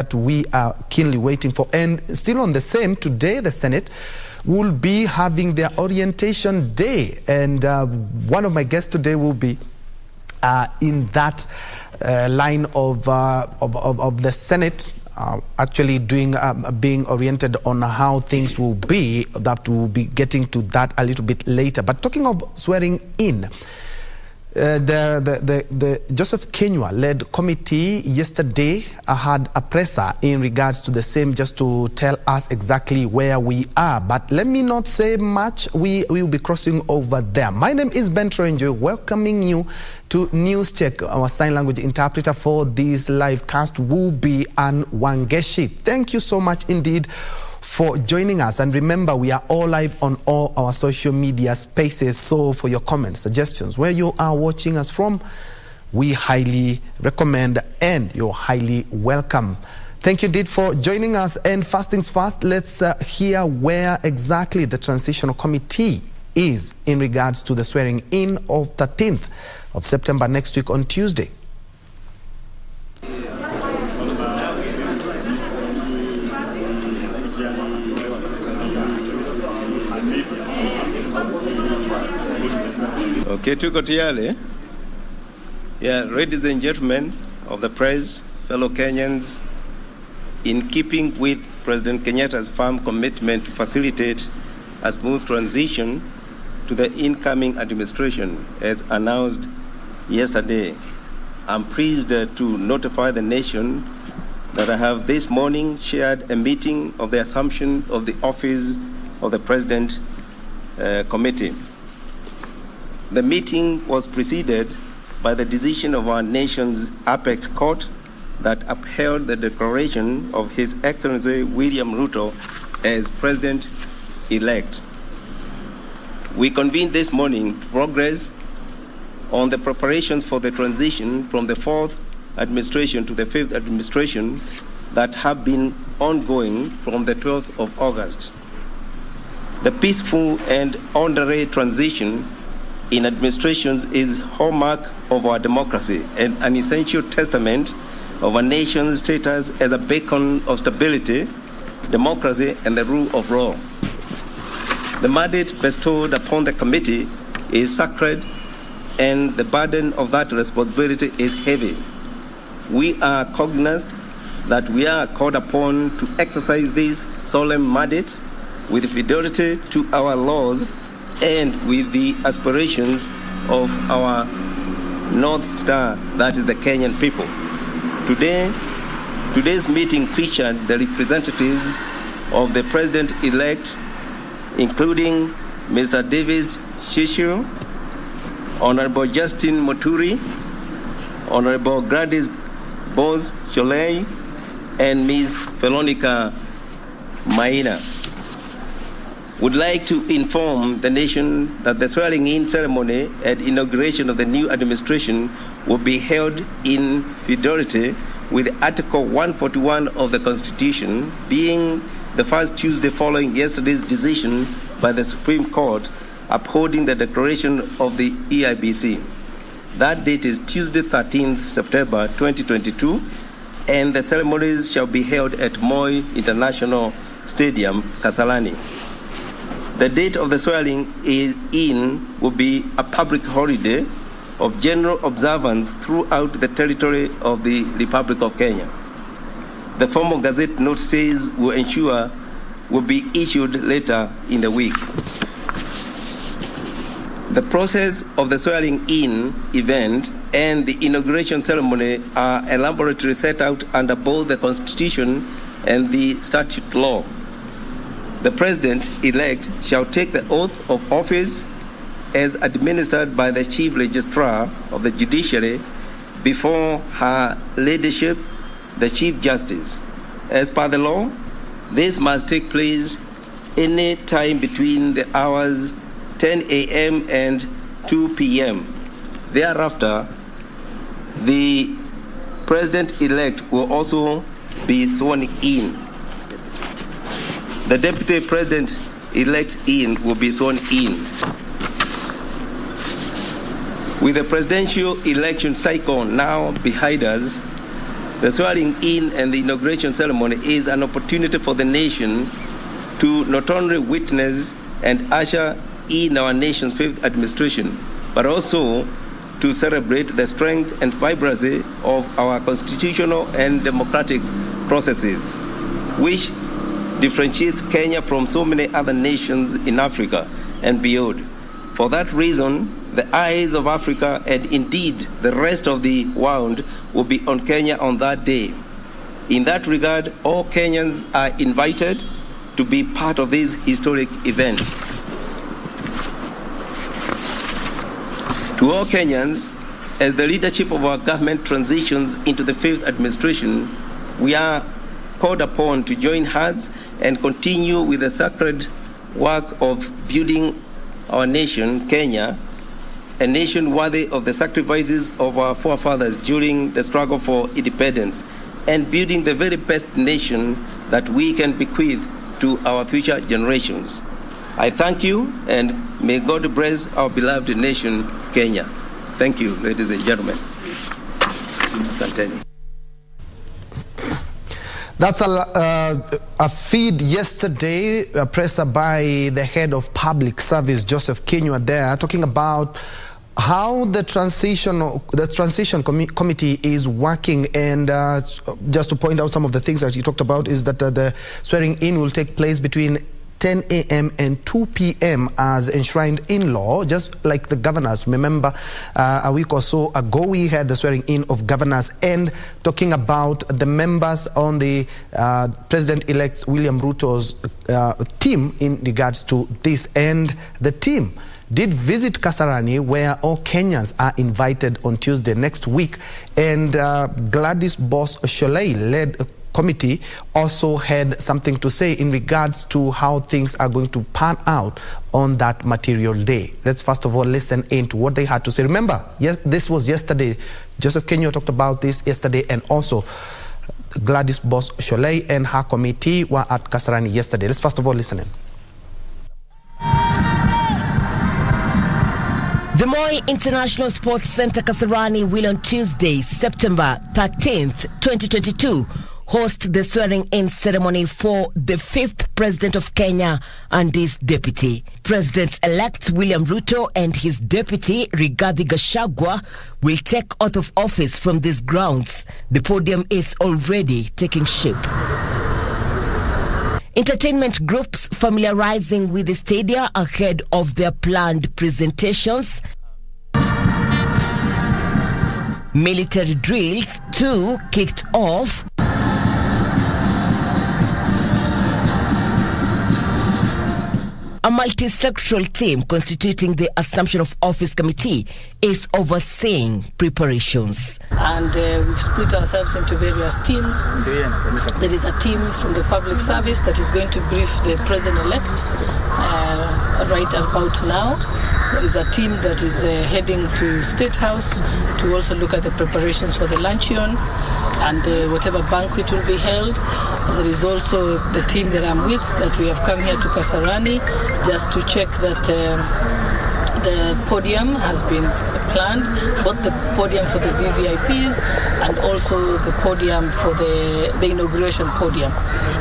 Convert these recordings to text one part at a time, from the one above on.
that we are keenly waiting for. And still on the same, today the Senate will be having their orientation day, and one of my guests today will be in that line of the Senate, actually being oriented on how things will be. That we'll be getting to that a little bit later. But talking of swearing in, the Joseph Njue-led committee yesterday had a presser in regards to the same, just to tell us exactly where we are. But let me not say much. We will be crossing over there. My name is Njue, welcoming you to News Check. Our sign language interpreter for this live cast will be Ann Wangeshi. Thank you so much indeed for joining us. And remember, we are all live on all our social media spaces. So for your comments, suggestions, where you are watching us from, we highly recommend and you're highly welcome. Thank you indeed for joining us. And first things first, let's hear where exactly the transitional committee is in regards to the swearing in of 13th of September next week on Tuesday. Okay, tuko tayari. Yeah, ladies and gentlemen of the press, fellow Kenyans, in keeping with President Kenyatta's firm commitment to facilitate a smooth transition to the incoming administration, as announced yesterday, I'm pleased to notify the nation that I have this morning chaired a meeting of the assumption of the office of the President Committee. The meeting was preceded by the decision of our nation's apex court that upheld the declaration of His Excellency William Ruto as President-elect. We convened this morning to progress on the preparations for the transition from the 4th administration to the 5th administration that have been ongoing from the 12th of August. The peaceful and orderly transition in administrations is hallmark of our democracy and an essential testament of a nation's status as a beacon of stability, democracy, and the rule of law. The mandate bestowed upon the committee is sacred, and the burden of that responsibility is heavy. We are cognizant that we are called upon to exercise this solemn mandate with fidelity to our laws and with the aspirations of our North Star, that is the Kenyan people. Today's meeting featured the representatives of the President-elect, including Mr. Davis Shishu, Honorable Justin Muturi, Honorable Gladys Bose Cholei, and Ms. Veronica Maina. Would like to inform the nation that the swearing-in ceremony and inauguration of the new administration will be held in fidelity with Article 141 of the Constitution, being the first Tuesday following yesterday's decision by the Supreme Court upholding the declaration of the EIBC. That date is Tuesday, 13th September 2022, and the ceremonies shall be held at Moi International Stadium, Kasarani. The date of the swearing-in will be a public holiday of general observance throughout the territory of the Republic of Kenya. The formal Gazette notices will be issued later in the week. The process of the swearing-in event and the inauguration ceremony are elaborately set out under both the Constitution and the statute law. The President-elect shall take the oath of office as administered by the Chief Registrar of the Judiciary before Her Ladyship, the Chief Justice. As per the law, this must take place any time between the hours 10 a.m. and 2 p.m. Thereafter, the President-elect will also be sworn in. The Deputy President-elect will be sworn in. With the presidential election cycle now behind us, The swearing in and the inauguration ceremony is an opportunity for the nation to not only witness and usher in our nation's fifth administration, but also to celebrate the strength and vibrancy of our constitutional and democratic processes, which differentiates Kenya from so many other nations in Africa and beyond. For that reason, the eyes of Africa and indeed the rest of the world will be on Kenya on that day. In that regard, all Kenyans are invited to be part of this historic event. To all Kenyans, as the leadership of our government transitions into the fifth administration, we are called upon to join hands and continue with the sacred work of building our nation, Kenya, a nation worthy of the sacrifices of our forefathers during the struggle for independence, and building the very best nation that we can bequeath to our future generations. I thank you, and may God bless our beloved nation, Kenya. Thank you, ladies and gentlemen. Asanteni. That's a feed yesterday, a presser by the head of public service, Joseph Njue, there, talking about how the transition committee is working. And just to point out some of the things that he talked about is that the swearing in will take place between 10 a.m. and 2 p.m. as enshrined in law, just like the governors. Remember, a week or so ago, we had the swearing in of governors, and talking about the members on the President-elect William Ruto's team in regards to this. And the team did visit Kasarani, where all Kenyans are invited on Tuesday next week. And Gladys Boss-Sholei led committee also had something to say in regards to how things are going to pan out on that material day. Let's first of all listen in to what they had to say. Remember, yes, this was yesterday. Joseph Njue talked about this yesterday, and also Gladys Boss-Sholei and her committee were at Kasarani yesterday. Let's first of all listen in. The Moi International Sports Center Kasarani will on Tuesday, September 13th, 2022, host the swearing-in ceremony for the fifth president of Kenya and his deputy. President-elect William Ruto and his deputy Rigathi Gachagua will take oath of office from these grounds. The podium is already taking shape. Entertainment groups familiarizing with the stadia ahead of their planned presentations. Military drills too kicked off. A multi-sectoral team constituting the Assumption of Office Committee is overseeing preparations. And we've split ourselves into various teams. There is a team from the public service that is going to brief the president-elect right about now. There is a team that is heading to State House to also look at the preparations for the luncheon and whatever banquet will be held. There is also the team that I'm with, that we have come here to Kasarani just to check that the podium has been planned, both the podium for the VVIPs and also the podium for the inauguration podium.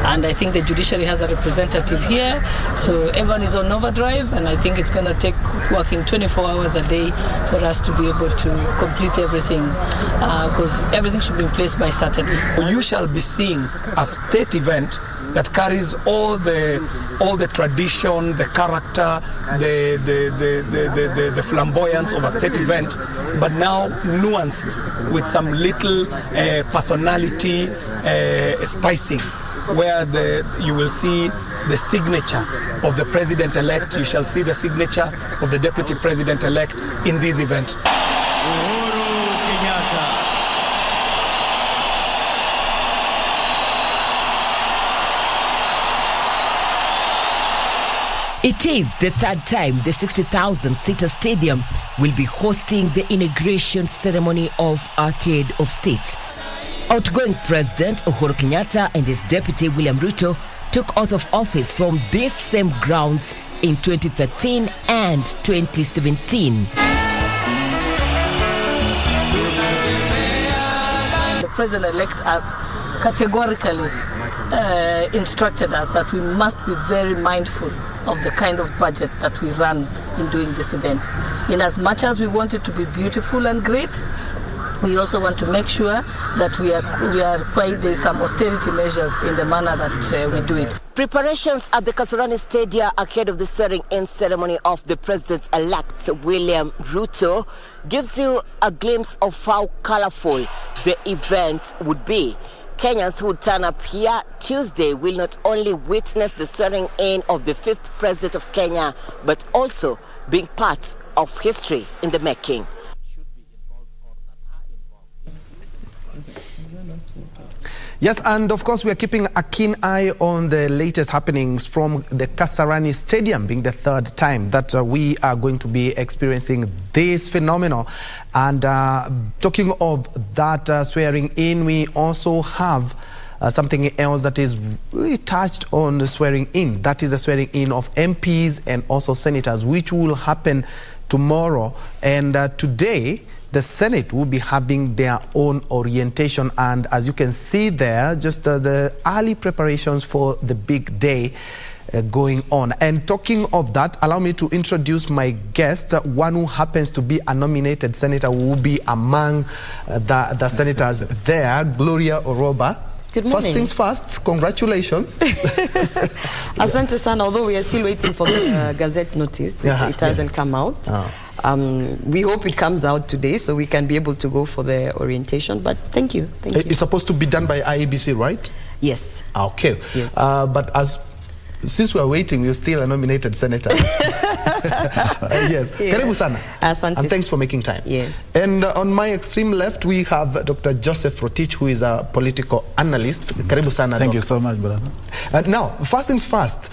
And I think the judiciary has a representative here, so everyone is on overdrive, and I think it's going to take working 24 hours a day for us to be able to complete everything, because everything should be in place by Saturday. You shall be seeing a state event that carries all the tradition, the character, the flamboyance of a state event, but now nuanced with some little personality spicing, where you will see the signature of the president-elect, you shall see the signature of the deputy president-elect in this event. It is the third time the 60,000-seater stadium will be hosting the inauguration ceremony of our head of state. Outgoing President Uhuru Kenyatta and his deputy William Ruto took oath of office from these same grounds in 2013 and 2017. The president-elect has categorically instructed us that we must be very mindful of the kind of budget that we run in doing this event. In as much as we want it to be beautiful and great, we also want to make sure that there's some austerity measures in the manner that we do it. Preparations at the Kasarani Stadium ahead of the swearing-in ceremony of the President-elect William Ruto gives you a glimpse of how colorful the event would be. Kenyans who turn up here Tuesday will not only witness the swearing-in of the 5th President of Kenya, but also being part of history in the making. Yes, and of course we are keeping a keen eye on the latest happenings from the Kasarani Stadium, being the 3rd time that we are going to be experiencing this phenomenon. And talking of that swearing in, we also have something else that is really touched on the swearing in. That is the swearing in of MPs and also senators, which will happen tomorrow. And today, the Senate will be having their own orientation, and as you can see there, just the early preparations for the big day going on. And talking of that, allow me to introduce my guest, one who happens to be a nominated senator, who will be among the senators there, Gloria Oroba. Good morning. First things first, congratulations. Asante sana, although we are still waiting for the Gazette notice, it hasn't come out. We hope it comes out today so we can be able to go for the orientation, but thank you. It's supposed to be done by IEBC, right? Yes. Okay. Yes. But since we are waiting, we're still a nominated senator. Yes. Karibu sana. Asante. And thanks for making time. Yes. And on my extreme left, we have Dr. Joseph Rotich, who is a political analyst. Karibu sana. Thank you so much, brother. Now, first things first.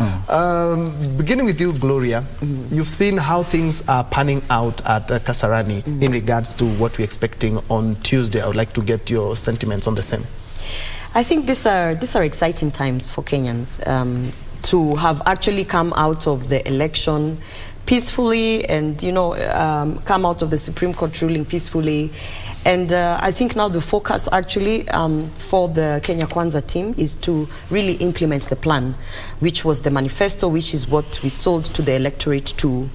Beginning with you, Gloria, you've seen how things are panning out at Kasarani in regards to what we're expecting on Tuesday. I would like to get your sentiments on the same. I think these are exciting times for Kenyans. To have actually come out of the election peacefully and, come out of the Supreme Court ruling peacefully. And I think now the focus actually for the Kenya Kwanza team is to really implement the plan, which was the manifesto, which is what we sold to the electorate to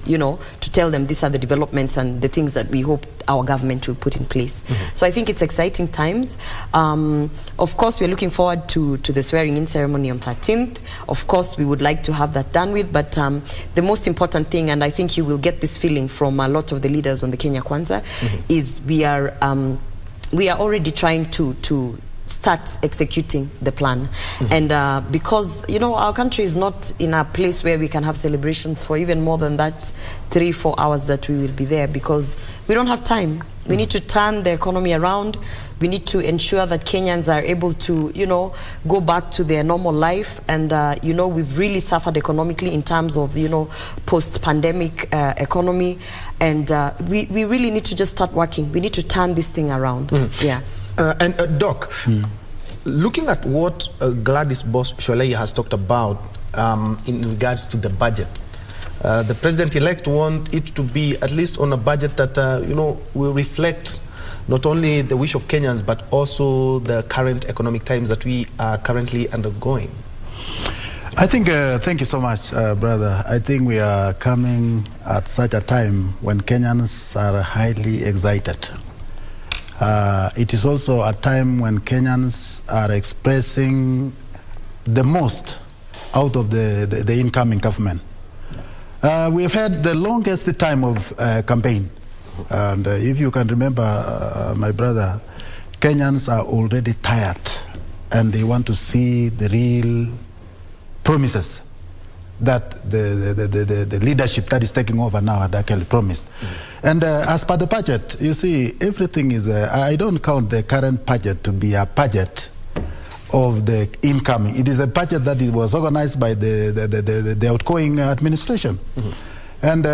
tell them these are the developments and the things that we hope our government will put in place. So I think it's exciting times. Of course, we're looking forward to the swearing-in ceremony on 13th. Of course, we would like to have that done with, but the most important thing, and I think you will get this feeling from a lot of the leaders on the Kenya Kwanza, is we are already trying to start executing the plan. And because, our country is not in a place where we can have celebrations for even more than that 3-4 hours that we will be there, because we don't have time. We need to turn the economy around. We need to ensure that Kenyans are able to, go back to their normal life. And, we've really suffered economically in terms of, post-pandemic economy. And we really need to just start working. We need to turn this thing around. Yeah. And Doc, looking at what Gladys Boss-Sholei has talked about in regards to the budget, the president-elect wants it to be at least on a budget that, will reflect not only the wish of Kenyans, but also the current economic times that we are currently undergoing. I think, thank you so much, brother. I think we are coming at such a time when Kenyans are highly excited. It is also a time when Kenyans are expressing the most out of the incoming government. We have had the longest time of campaign. And if you can remember, my brother, Kenyans are already tired and they want to see the real promises that the leadership that is taking over now had actually promised. And as per the budget, you see, everything is, I don't count the current budget to be a budget of the incoming. It is a budget that was organized by the outgoing administration. And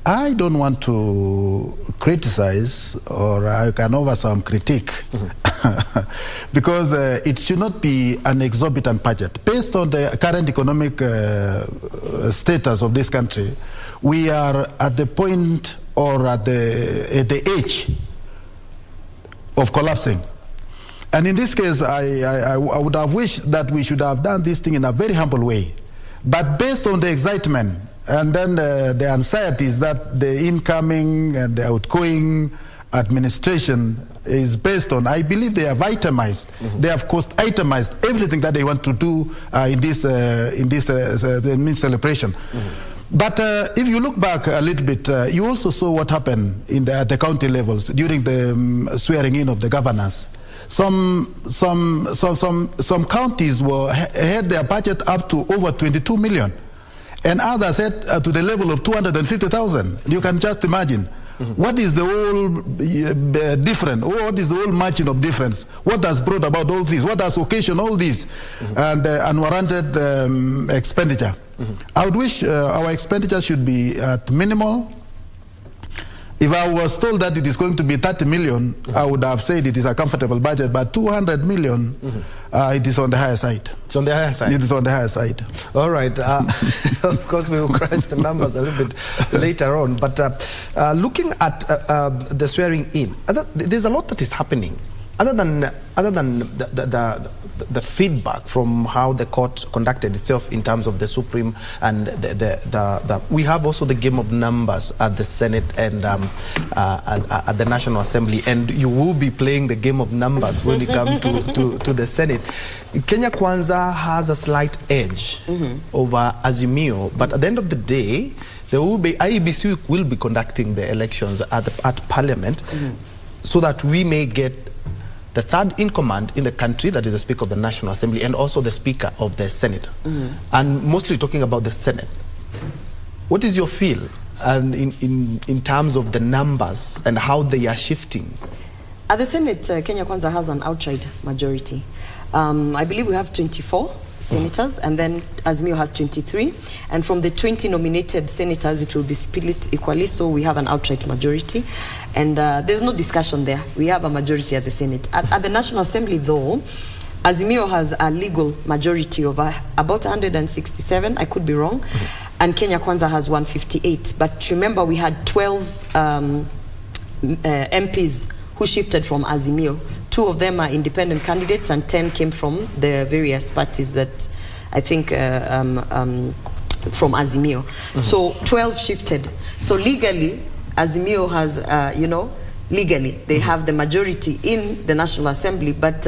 I don't want to criticize, or I can offer some critique, because it should not be an exorbitant budget. Based on the current economic status of this country, we are at the point or at the edge of collapsing. And in this case, I would have wished that we should have done this thing in a very humble way. But based on the excitement and then the anxieties that the incoming and the outgoing administration is based on, I believe they have itemized, they have cost-itemized everything that they want to do in this celebration. But if you look back a little bit, you also saw what happened at the county levels during the swearing in of the governors. Some counties had their budget up to over 22 million, and others had to the level of 250,000. You can just imagine. What is the whole difference? What is the whole margin of difference? What has brought about all this? What has occasioned all this and unwarranted expenditure? I would wish our expenditure should be at minimal. If I was told that it is going to be 30 million, I would have said it is a comfortable budget, but 200 million, it is on the higher side. It's on the higher side? It is on the higher side. All right. Of course, we will crunch the numbers a little bit later on, but looking at the swearing in, there's a lot that is happening. Other than the feedback from how the court conducted itself in terms of the Supreme and we have also the game of numbers at the Senate and at the National Assembly, and you will be playing the game of numbers when you come to the Senate. Kenya Kwanza has a slight edge over Azimio, but at the end of the day, there will be IEBC will be conducting the elections at Parliament so that we may get the third in command in the country, that is the Speaker of the National Assembly, and also the Speaker of the Senate. And mostly talking about the Senate. What is your feel in terms of the numbers and how they are shifting? At the Senate, Kenya Kwanza has an outright majority. I believe we have 24 senators, and then Azimio has 23. And from the 20 nominated senators, it will be split equally, so we have an outright majority. And there's no discussion there. We have a majority at the Senate. At the National Assembly, though, Azimio has a legal majority of about 167, I could be wrong, and Kenya Kwanza has 158. But remember, we had 12 MPs who shifted from Azimio. 2 of them are independent candidates, and 10 came from the various parties that I think from Azimio. So 12 shifted. So legally, Azimio has, legally, they have the majority in the National Assembly, but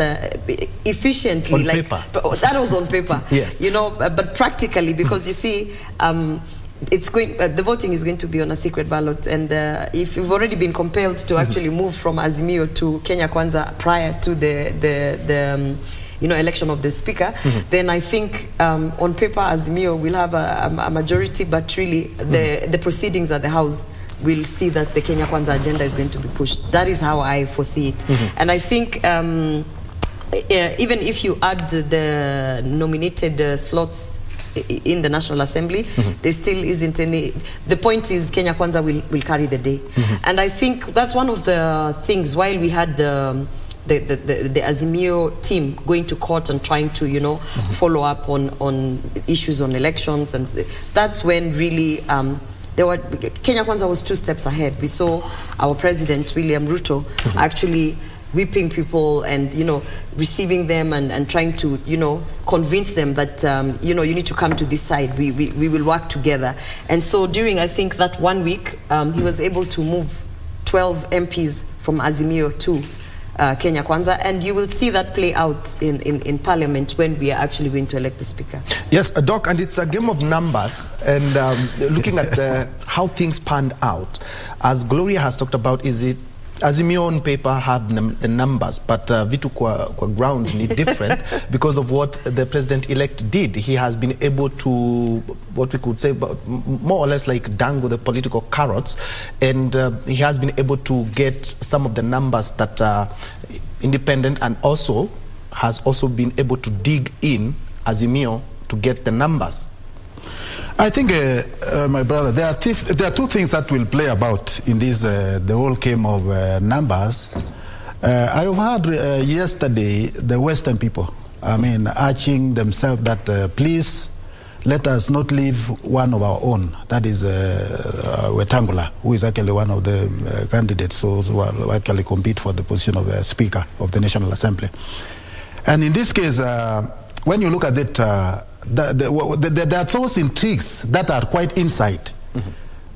efficiently, on paper. That was on paper. Yes. But practically, because you see, it's going. The voting is going to be on a secret ballot, and if you've already been compelled to actually move from Azimio to Kenya Kwanza prior to the election of the Speaker, then I think on paper Azimio will have a majority, but really the proceedings at the House will see that the Kenya Kwanza agenda is going to be pushed. That is how I foresee it, and I think even if you add the nominated slots in the National Assembly, there still isn't any. The point is Kenya Kwanza will carry the day, and I think that's one of the things. While we had the Azimio team going to court and trying to follow up on issues on elections, and that's when really Kenya Kwanza was 2 steps ahead. We saw our president William Ruto actually whipping people and receiving them and trying to convince them that you need to come to this side. We will work together. And so during, I think, that 1 week, he was able to move 12 MPs from Azimio to Kenya Kwanza, and you will see that play out in Parliament when we are actually going to elect the Speaker. Yes, Doc, and it's a game of numbers, and looking at how things panned out, as Gloria has talked about, is it Azimio on paper have the numbers, but vitu kwa ground ni different because of what the president-elect did. He has been able to, what we could say, more or less like dangle the political carrots, and he has been able to get some of the numbers that are independent, and also has also been able to dig in Azimio to get the numbers. I think, my brother, there are 2 things that will play about in this, the whole game of numbers. I have heard yesterday the Western people, urging themselves that please let us not leave one of our own, that is Wetangula, who is actually one of the candidates who are actually compete for the position of the Speaker of the National Assembly. And in this case, when you look at it, there are those intrigues that are quite inside.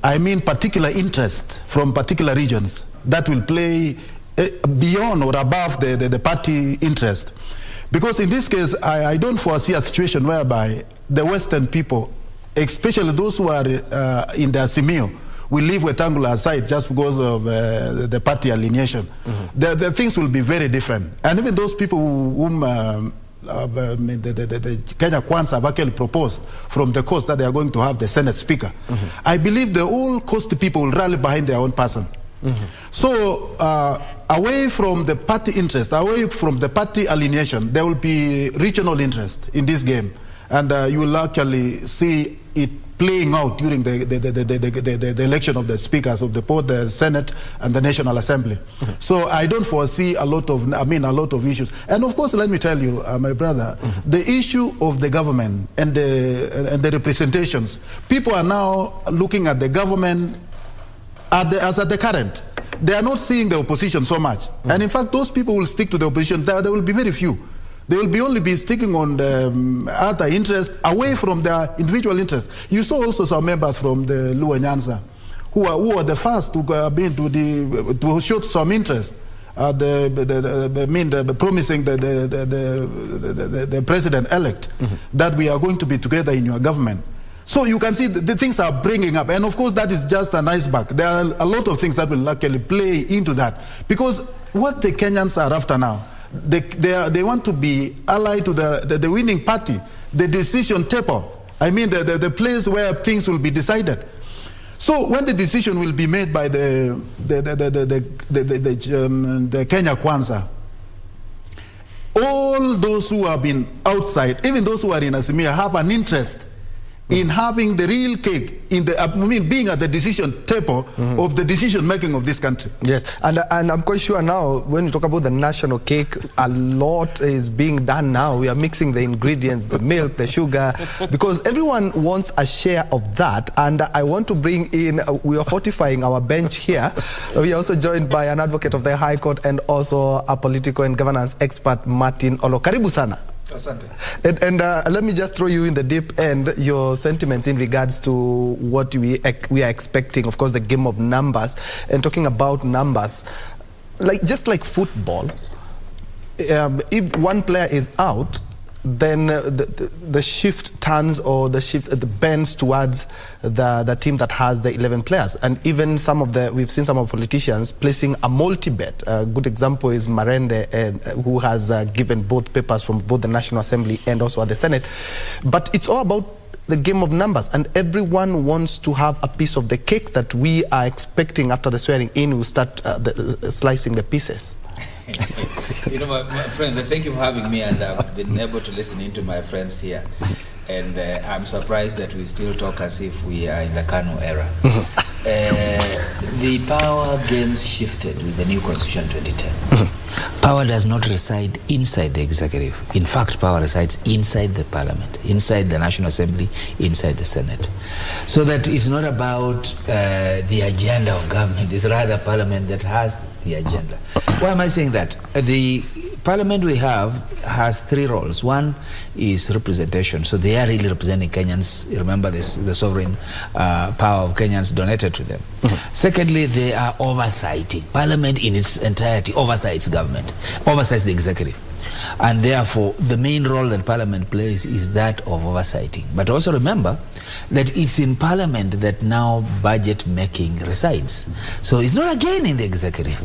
I mean particular interest from particular regions that will play beyond or above the party interest. Because in this case, I don't foresee a situation whereby the Western people, especially those who are in the Azimio, will leave Wetangula aside just because of the party alienation. The things will be very different. And even those people whom the Kenya Kwanza have actually proposed from the coast that they are going to have the Senate Speaker, I believe the whole coast people will rally behind their own person. So away from the party interest, away from the party alienation, there will be regional interest in this game. And you will actually see it playing out during the election of the speakers of both the Senate and the National Assembly. So I don't foresee a lot of issues. And of course, let me tell you, my brother, the issue of the government and the representations, people are now looking at the government as at the current. They are not seeing the opposition so much. And in fact, those people will stick to the opposition. There will be very few. They will only be sticking on the other interest away from their individual interest. You saw also some members from the Luo Nyanza who are the first to show some interest. Promising the president-elect that we are going to be together in your government. So you can see the things are bringing up. And of course, that is just an iceberg. There are a lot of things that will actually play into that. Because what the Kenyans are after now, they want to be allied to the winning party, the decision table. I mean, the place where things will be decided. So when the decision will be made by the Kenya Kwanza, all those who have been outside, even those who are in Azimia, have an interest in having the real cake, being at the decision table of the decision making of this country. Yes, and I'm quite sure now when we talk about the national cake, a lot is being done now. We are mixing the ingredients, the milk, the sugar, because everyone wants a share of that. And I want to bring in, we are fortifying our bench here. We are also joined by an advocate of the High Court and also a political and governance expert, Martin Olo. Karibu sana. And let me just throw you in the deep end, your sentiments in regards to what we are expecting, of course, the game of numbers. And talking about numbers, just like football, if one player is out, then the shift turns, or the bends towards the team that has the 11 players. And even we've seen some of the politicians placing a multi-bet. A good example is Marende, who has given both papers from both the National Assembly and also at the Senate. But it's all about the game of numbers, and everyone wants to have a piece of the cake that we are expecting after the swearing in. We'll start slicing the pieces. You know, my friend, thank you for having me, and I've been able to listen in to my friends here. And I'm surprised that we still talk as if we are in the Kanu era. The power games shifted with the new Constitution 2010. Power does not reside inside the executive. In fact, power resides inside the parliament, inside the National Assembly, inside the Senate. So that it's not about the agenda of government, it's rather parliament that has the agenda. Why am I saying that? The parliament we have has three roles. One is representation, so they are really representing Kenyans. Remember this, the sovereign power of Kenyans donated to them. Secondly, they are oversighting. Parliament in its entirety oversights government, oversights the executive. And therefore, the main role that Parliament plays is that of oversighting. But also remember that it's in Parliament that now budget making resides. So it's not again in the executive.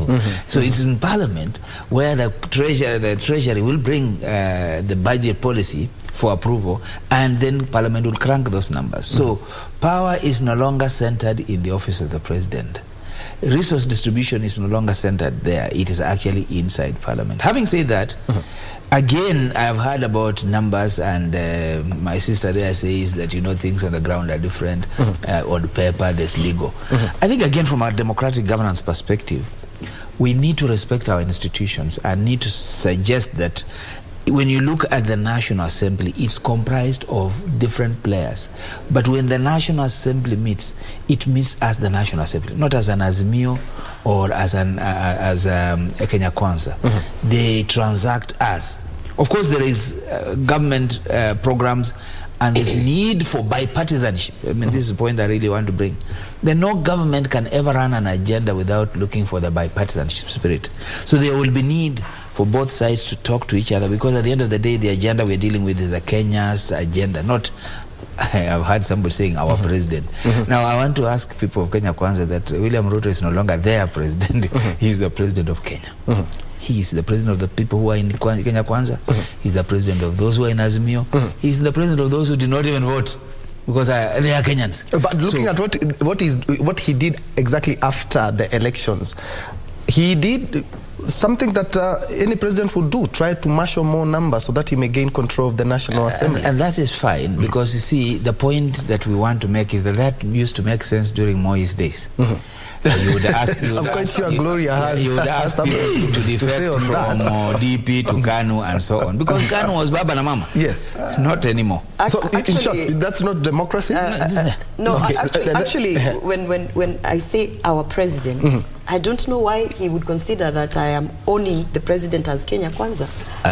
So it's in Parliament where the Treasury will bring the budget policy for approval, and then Parliament will crank those numbers. So power is no longer centered in the office of the President. Resource distribution is no longer centered there. It is actually inside Parliament. Having said that, again, I have heard about numbers, and my sister there says that, you know, things on the ground are different. On paper, there's legal. I think, again, from our democratic governance perspective, we need to respect our institutions and need to suggest that when you look at the National Assembly, it's comprised of different players. But when the National Assembly meets, it meets as the National Assembly, not as an Azimio or as a Kenya Kwanza. They transact as. Of course, there is government programs, and there's need for bipartisanship. I mean, this is a point I really want to bring. Then no government can ever run an agenda without looking for the bipartisanship spirit. So there will be need for both sides to talk to each other, because at the end of the day, the agenda we're dealing with is the Kenya's agenda, not, I've heard somebody saying our president. Now, I want to ask people of Kenya Kwanza that William Ruto is no longer their president. He's the president of Kenya. He's the president of the people who are in Kenya Kwanza. He's the president of those who are in Azimio. He's the president of those who did not even vote, because they are Kenyans. But looking at what he did exactly after the elections, he did something that any president would do, try to marshal more numbers so that he may gain control of the National Assembly. And that is fine, because you see, the point that we want to make is that used to make sense during Moi's days. You would ask, you would ask people to defect from DP to KANU and so on, because KANU was Baba na Mama. Yes. Not anymore. So in short, that's not democracy? No, actually, when I say our president, I don't know why he would consider that I am owning the president as Kenya Kwanza.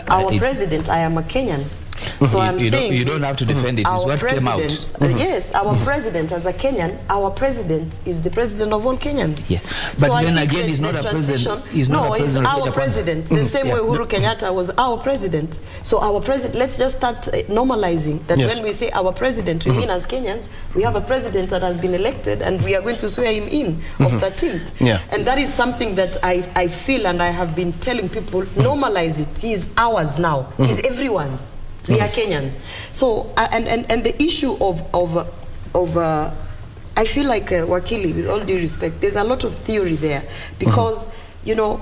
Our president, I am a Kenyan. So I'm saying you don't have to defend it. It's what came out. Yes, our president as a Kenyan, our president is the president of all Kenyans. Yeah, but so then again, he's not a president. He's not a president. No, he's our president. The same way Uhuru Kenyatta was our president. So our president. Let's just start normalizing that when we say our president, we mean as Kenyans, we have a president that has been elected, and we are going to swear him in on 13th. Yeah. And that is something that I feel, and I have been telling people, normalize it. He is ours now. He's everyone's. We are Kenyans. So, and the issue of I feel like, Wakili, with all due respect, there's a lot of theory there, because, you know,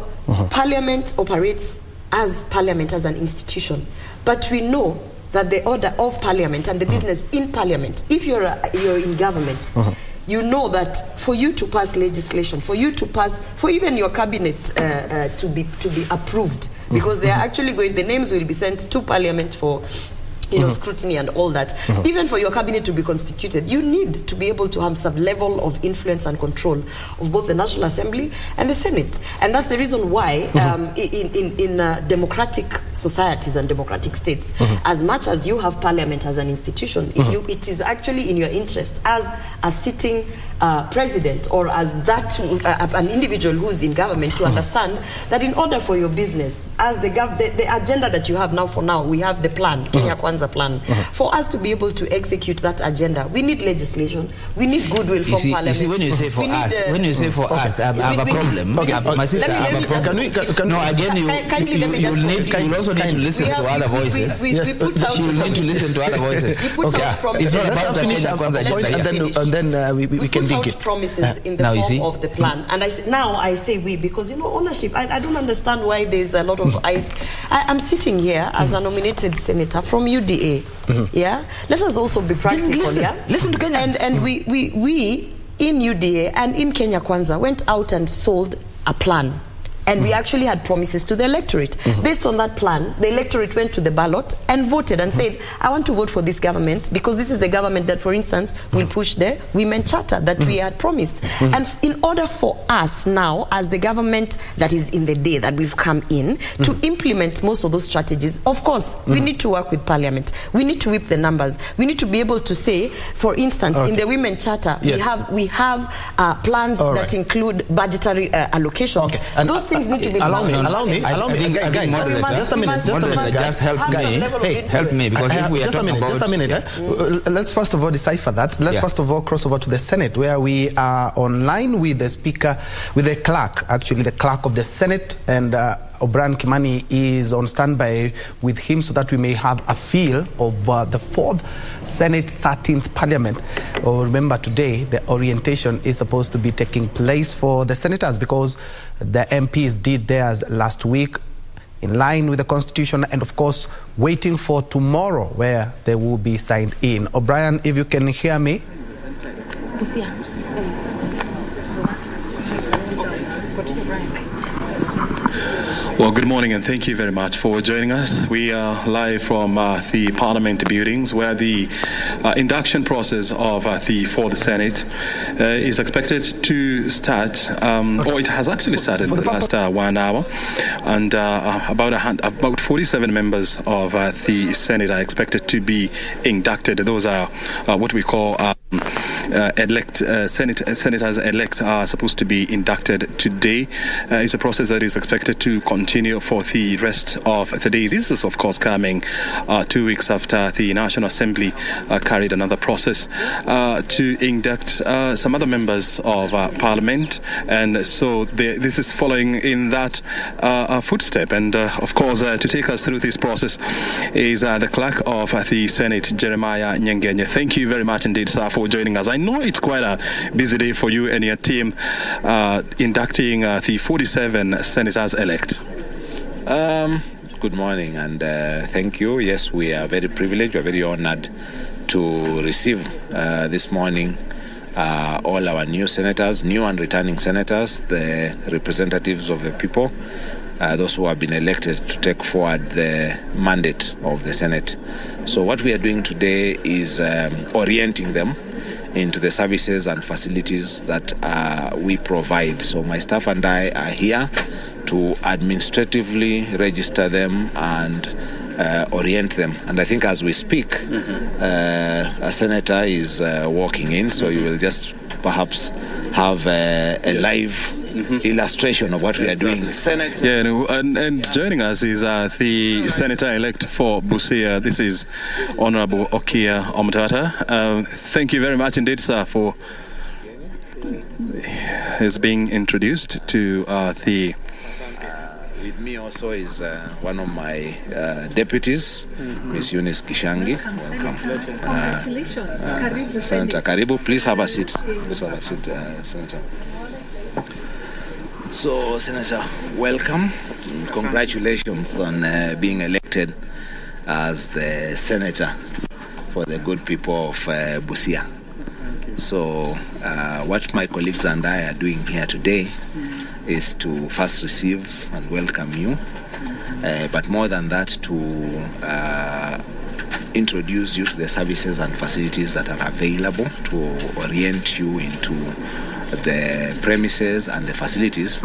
Parliament operates as Parliament as an institution. But we know that the order of Parliament and the business in Parliament, if you're in government, you know that for you to pass legislation, for you to pass, for even your cabinet to be approved, because they are actually going, the names will be sent to Parliament for, you know, scrutiny and all that. Even for your cabinet to be constituted, you need to be able to have some level of influence and control of both the National Assembly and the Senate. And that's the reason why in democratic societies and democratic states, as much as you have Parliament as an institution, it is actually in your interest as a sitting president, or as that an individual who's in government, to understand that in order for your business, as the agenda that you have now, for now, we have the plan, Kenya Kwanza plan. For us to be able to execute that agenda, we need legislation, we need goodwill from Parliament. You see, when you say for us, I have a problem. My sister, I have a problem. No, again, you also need to listen to other voices. She will need to listen to other voices. It's not about the Kenya Kwanza agenda. And then we can dig it. Promises in the form of the plan. And I say we, because, you know, ownership, I don't understand why there's a lot of ice. I'm sitting here as a nominated senator from UDA. Yeah, let us also be practical. Listen to Kenyans. And we in UDA and in Kenya Kwanza went out and sold a plan. And we actually had promises to the electorate. Based on that plan, the electorate went to the ballot and voted and said, I want to vote for this government, because this is the government that, for instance, will push the women charter that we had promised. And in order for us now, as the government that is in the day that we've come in, to implement most of those strategies, of course, we need to work with Parliament. We need to whip the numbers. We need to be able to say, for instance, in the women charter, we have plans that include budgetary allocations. And those things need to be allow me, guys, just a minute, just help me. Hey, help me, because if we are talking about... Just a minute, let's first of all decipher that. Let's first of all cross over to the Senate, where we are online with the Speaker, with the clerk, actually the clerk of the Senate, and O'Brien Kimani is on standby with him, so that we may have a feel of the 4th Senate 13th Parliament. Remember, today the orientation is supposed to be taking place for the senators, because the MPs did theirs last week in line with the Constitution, and of course waiting for tomorrow, where they will be signed in. O'Brien, if you can hear me. Well, good morning and thank you very much for joining us. We are live from the Parliament buildings where the induction process of for the Senate is expected to start, or it has actually started in the last 1 hour, and about 47 members of the Senate are expected to be inducted. Those are what we call senators-elect are supposed to be inducted today. It's a process that is expected to continue for the rest of the day. This is, of course, coming 2 weeks after the National Assembly carried another process to induct some other members of Parliament, and so this is following in that footstep. And of course, to take us through this process is the Clerk of the Senate, Jeremiah Njue. Thank you very much indeed, sir, for joining us. I know it's quite a busy day for you and your team inducting the 47 senators-elect. Good morning and thank you. Yes, we are very privileged, we are very honored to receive this morning all our new senators, new and returning senators, the representatives of the people, those who have been elected to take forward the mandate of the Senate. So what we are doing today is orienting them into the services and facilities that we provide. So my staff and I are here to administratively register them and orient them. And I think as we speak, a senator is walking in, so you will just perhaps have a live illustration of what we are doing. Senator. Yeah, and joining us is the Senator-elect for Busia. This is Honorable Okia Omtata. Thank you very much indeed, sir, for his being introduced to the... With me also is one of my deputies, Miss Eunice Kishangi. Welcome. Senator Karibu, please have a seat. Please have a seat, Senator. So, Senator, welcome. Congratulations on being elected as the Senator for the good people of Busia. So, what my colleagues and I are doing here today is to first receive and welcome you, but more than that, to introduce you to the services and facilities that are available, to orient you into the premises and the facilities,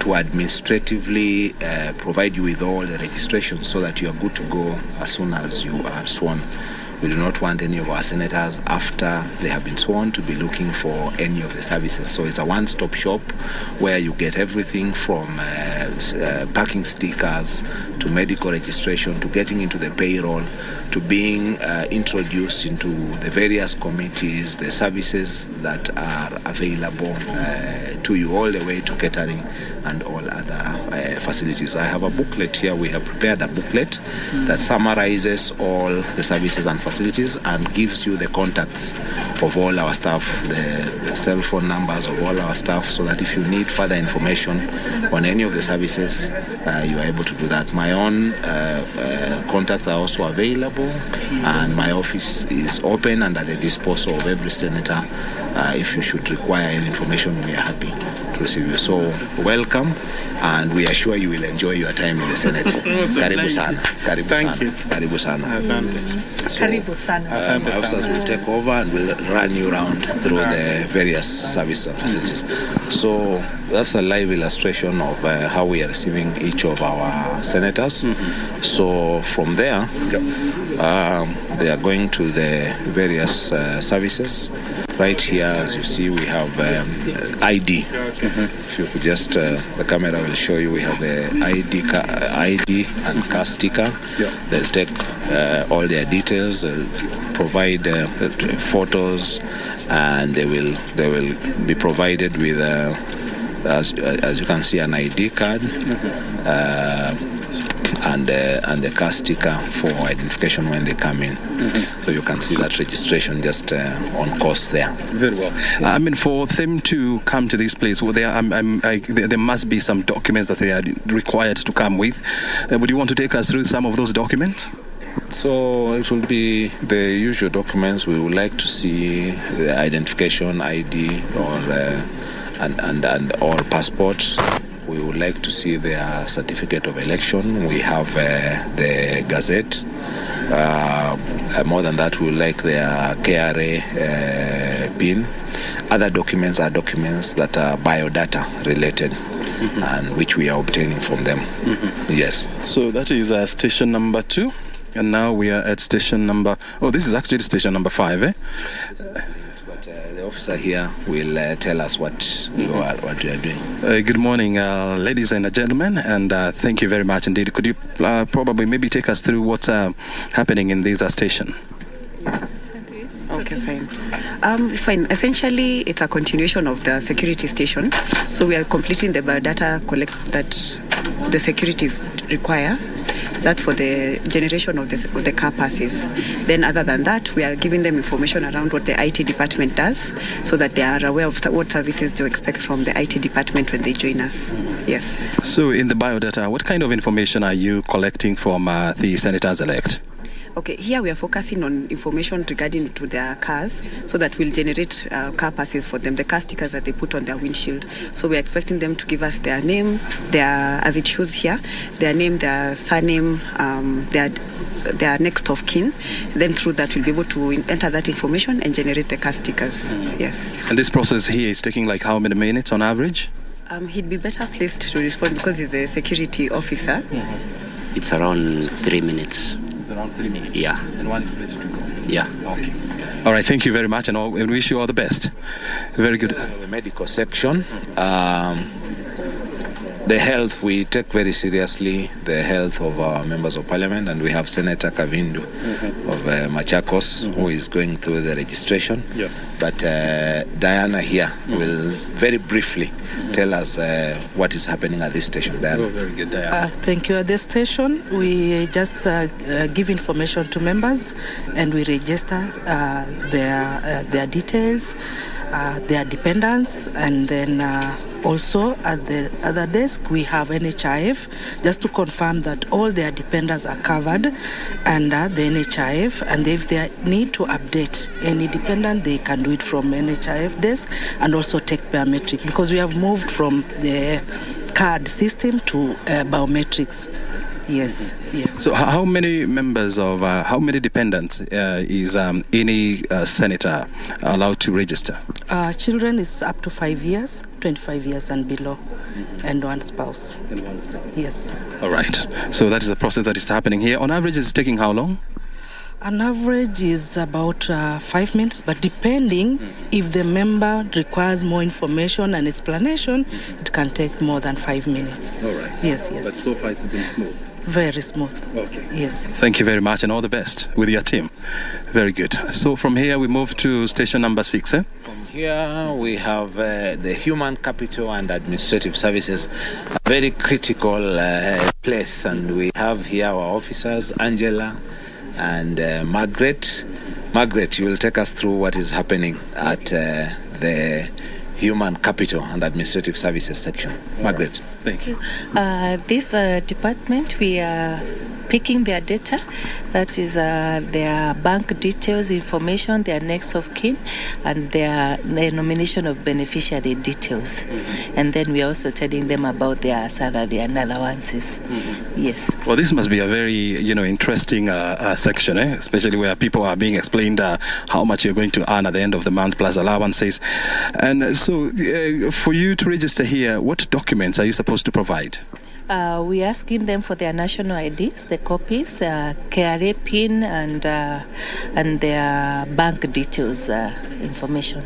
to administratively provide you with all the registrations so that you are good to go as soon as you are sworn. We do not want any of our senators, after they have been sworn, to be looking for any of the services. So it's a one-stop shop where you get everything from parking stickers to medical registration to getting into the payroll to being introduced into the various committees, the services that are available to you, all the way to catering and all other facilities. I have a booklet here. We have prepared a booklet that summarizes all the services and facilities and gives you the contacts of all our staff, the cell phone numbers of all our staff, so that if you need further information on any of the services, you are able to do that. My own contacts are also available, and my office is open and at the disposal of every senator. If you should require any information, we are happy to receive you. So welcome, and we are sure you will enjoy your time in the Senate. Karibu sana. Karibu sana. Thank you. Karibu sana. Karibu sana. My officers will take over and will run you around through the various services and facilities. So that's a live illustration of how we are receiving each of our senators. So from there, they are going to the various services. Right here, as you see, we have ID. If you could just, the camera will show you, we have the ID and car sticker. They'll take all their details, they'll provide photos, and they will be provided with, as you can see, an ID card. And the car sticker for identification when they come in. So you can see that registration just on course there. Very well. Yeah. I mean, for them to come to this place, well, there must be some documents that they are required to come with. Would you want to take us through some of those documents? So it will be the usual documents. We would like to see the identification, ID, or passports. we would like to see their certificate of election. We have the Gazette. More than that, we would like their KRA PIN. Other documents are documents that are biodata related, and which we are obtaining from them. Yes. So that is station number 2. And now we are at station number... Oh, this is actually station number 5, eh? But the officer here will tell us what we are doing. Good morning, ladies and gentlemen, and thank you very much indeed. Could you probably maybe take us through what's happening in this station? Okay, fine. Fine. Essentially, it's a continuation of the security station. So we are completing the biodata collect that the securities require. That's for the generation of the car passes. Then other than that, we are giving them information around what the IT department does so that they are aware of what services to expect from the IT department when they join us. Yes. So in the biodata, what kind of information are you collecting from the senators-elect? Okay, here we are focusing on information regarding to their cars so that we'll generate car passes for them, the car stickers that they put on their windshield. So we're expecting them to give us their name, as it shows here, their name, their surname, their next of kin. Then through that, we'll be able to enter that information and generate the car stickers. Yes. And this process here is taking like how many minutes on average? He'd be better placed to respond because he's a security officer. It's around 3 minutes. Around 3 minutes. Yeah. And one is ready to go. Yeah. Okay. All right. Thank you very much, and we wish you all the best. Very good. The medical section. The health, we take very seriously the health of our members of parliament, and we have Senator Kavindu of Machakos who is going through the registration. Yeah. But Diana here will very briefly tell us what is happening at this station. Diana. Oh, very good, Diana. Thank you. At this station, we just give information to members, and we register their details, their dependents, and then also at the other desk we have NHIF just to confirm that all their dependents are covered under the NHIF, and if they need to update any dependent, they can do it from NHIF desk and also take biometric, because we have moved from the card system to biometrics. Yes, yes. So how many members of, how many dependents is any senator allowed to register? Children is up to 5 years, 25 years and below, and one spouse. And one spouse. Yes. All right. So that is the process that is happening here. On average, it's taking how long? An average is about 5 minutes, but depending if the member requires more information and explanation, it can take more than 5 minutes. All right. Yes, yes. But so far it's been smooth. Very smooth. Okay. Yes. Thank you very much, and all the best with your team. Very good. So from here we move to station number 6. From here we have the Human Capital and Administrative Services, a very critical place, and we have here our officers, Angela and Margaret. Margaret, you will take us through what is happening at the Human Capital and Administrative Services section. Margaret. Thank you. This department, we are picking their data, that is their bank details information, their next of kin, and their nomination of beneficiary details. And then we are also telling them about their salary and allowances. Yes. Well, this must be a very, interesting section, especially where people are being explained how much you're going to earn at the end of the month plus allowances. And so for you to register here, what documents are you supposed to provide? We're asking them for their national IDs, the copies, KRA PIN, and their bank details information.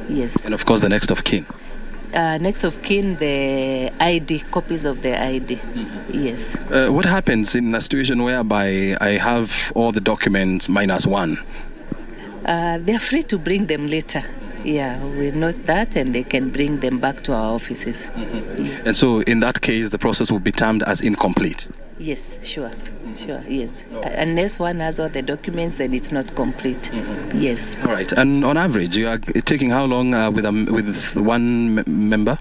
Yes. And of course, the next of kin. Next of kin, the ID, copies of the ID. Yes. What happens in a situation whereby I have all the documents minus one? They're free to bring them later. Yeah, we note that, and they can bring them back to our offices. Yes. And so in that case, the process will be termed as incomplete? Yes, sure, yes. Unless one has all the documents, then it's not complete. Yes. All right. And on average, you are taking how long with one member?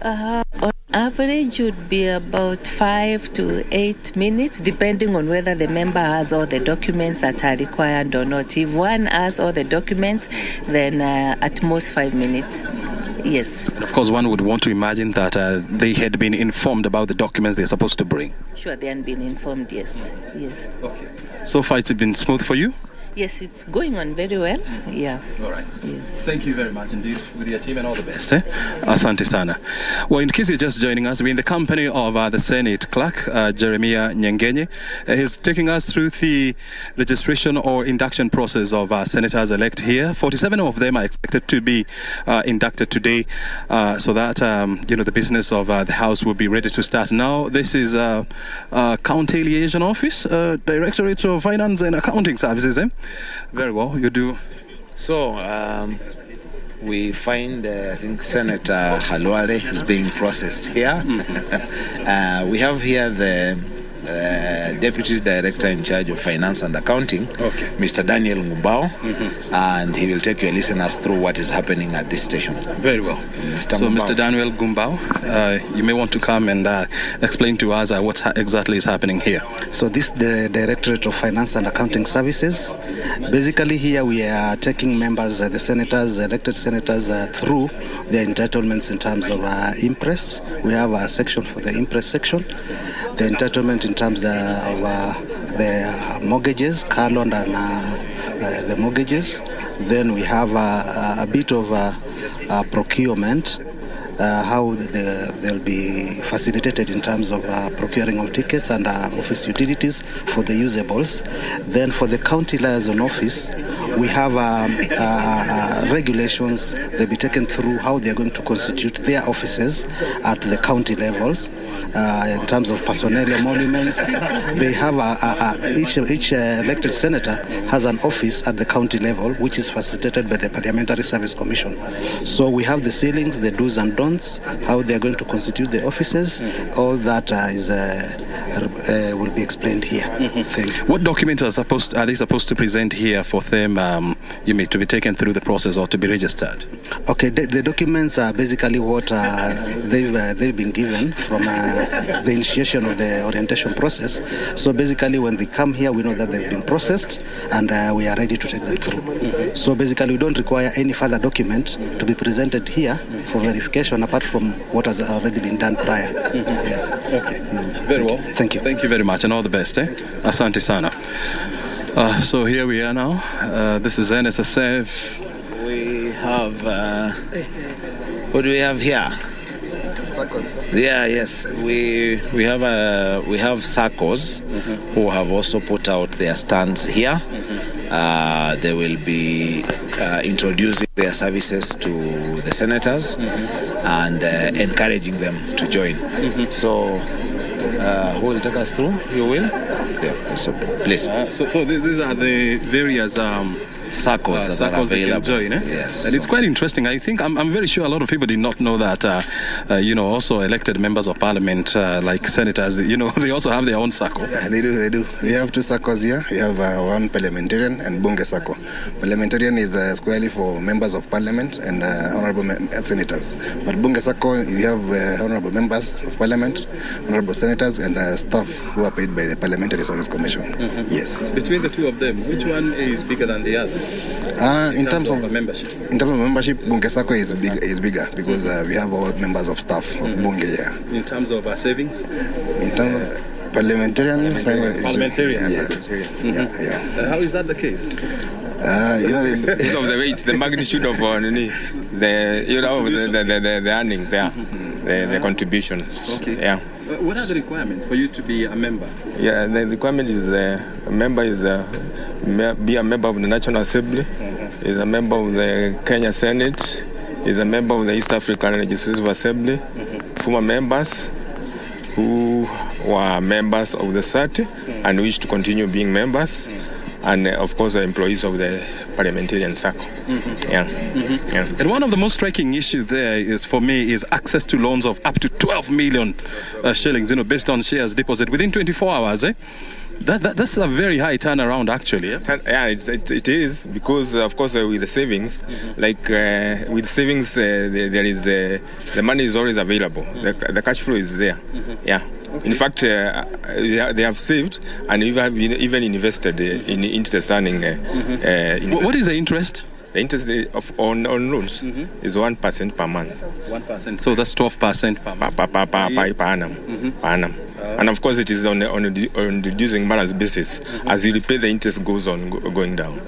On average would be about 5 to 8 minutes, depending on whether the member has all the documents that are required or not. If one has all the documents, then at most 5 minutes. Yes. And of course, one would want to imagine that they had been informed about the documents they're supposed to bring. Sure, they had been informed, yes. Yes. Okay. So far, it's been smooth for you? Yes, it's going on very well. Yeah. All right. Yes. Thank you very much indeed with your team and all the best. Asante sana. Well, in case you're just joining us, we're in the company of the Senate Clerk, Jeremiah Nyengenye. He's taking us through the registration or induction process of senators-elect here. 47 of them are expected to be inducted today so that, the business of the House will be ready to start. Now, this is County Liaison Office, Directorate of Finance and Accounting Services. Very well, you do. So, we find, I think, Senator Halwale is being processed here. We have here the Deputy Director in charge of Finance and Accounting, Mr. Daniel Ngumbao, and he will take your listeners through what is happening at this station. Very well. Mr. Daniel Ngumbao, you may want to come and explain to us what exactly is happening here. So this is the Directorate of Finance and Accounting Services. Basically here we are taking members, the senators, elected senators, through their entitlements in terms of impress. We have a section for the impress section. The entitlement in terms of the mortgages, car loan and the mortgages. Then we have a bit of procurement, how they'll be facilitated in terms of procuring of tickets and office utilities for the usables. Then for the county liaison office, we have regulations. They'll be taken through how they're going to constitute their offices at the county levels. In terms of personnel emoluments, they have each elected senator has an office at the county level, which is facilitated by the Parliamentary Service Commission. So we have the ceilings, the do's and don'ts, how they are going to constitute the offices. All that will be explained here. Thank you. What documents are they supposed to present here for them to be taken through the process or to be registered? Okay, the documents are basically what they've been given from the initiation of the orientation process. So basically when they come here, we know that they've been processed and we are ready to take them through. So basically we don't require any further document to be presented here for verification apart from what has already been done prior. Okay. Very well. Thank you. Thank you very much and all the best. Asante sana. So here we are now. This is NSSF. We have, what do we have here? Yeah, yes. We have SACCOs who have also put out their stands here. They will be introducing their services to the senators and encouraging them to join. So, who will take us through? You will? Yeah, so please. So these are the various SACCOs that are available. They can join, Yes. And it's quite interesting. I think I'm very sure a lot of people did not know that also elected members of parliament like senators, they also have their own SACCO. Yeah, they do. We have two SACCOs here. We have one parliamentarian and Bunge SACCO. Parliamentarian is squarely for members of parliament and honorable senators. But Bunge SACCO, we have honorable members of parliament, honorable senators and staff who are paid by the Parliamentary Service Commission. Yes. Between the two of them, which one is bigger than the other? In terms of membership. In terms of membership, Bunge SACCO is bigger because we have all members of staff of Bunge here. In terms of savings? In terms of parliamentarian. Yes. Yeah. How is that the case? Because of the weight, the magnitude of the earnings, the contribution. Okay. Yeah. What are the requirements for you to be a member? Yeah, the requirement is a member is be a member of the National Assembly, is a member of the Kenya Senate, is a member of the East African Legislative Assembly, former members who were members of the SAT and wish to continue being members, and of course the employees of the parliamentarian circle. Yeah. And one of the most striking issues there is, for me, is access to loans of up to 12 million shillings, based on shares deposit within 24 hours. That's a very high turnaround, actually. Yeah, it is, because of course with the savings, with savings, there is the money is always available. The cash flow is there. Yeah. In fact, they have saved and even invested in interest earning. What is the interest? The interest on loans is 1% per month. 1%. So that's 12% per annum. Per annum. And of course, it is on reducing balance basis. As you repay, the interest goes on going down.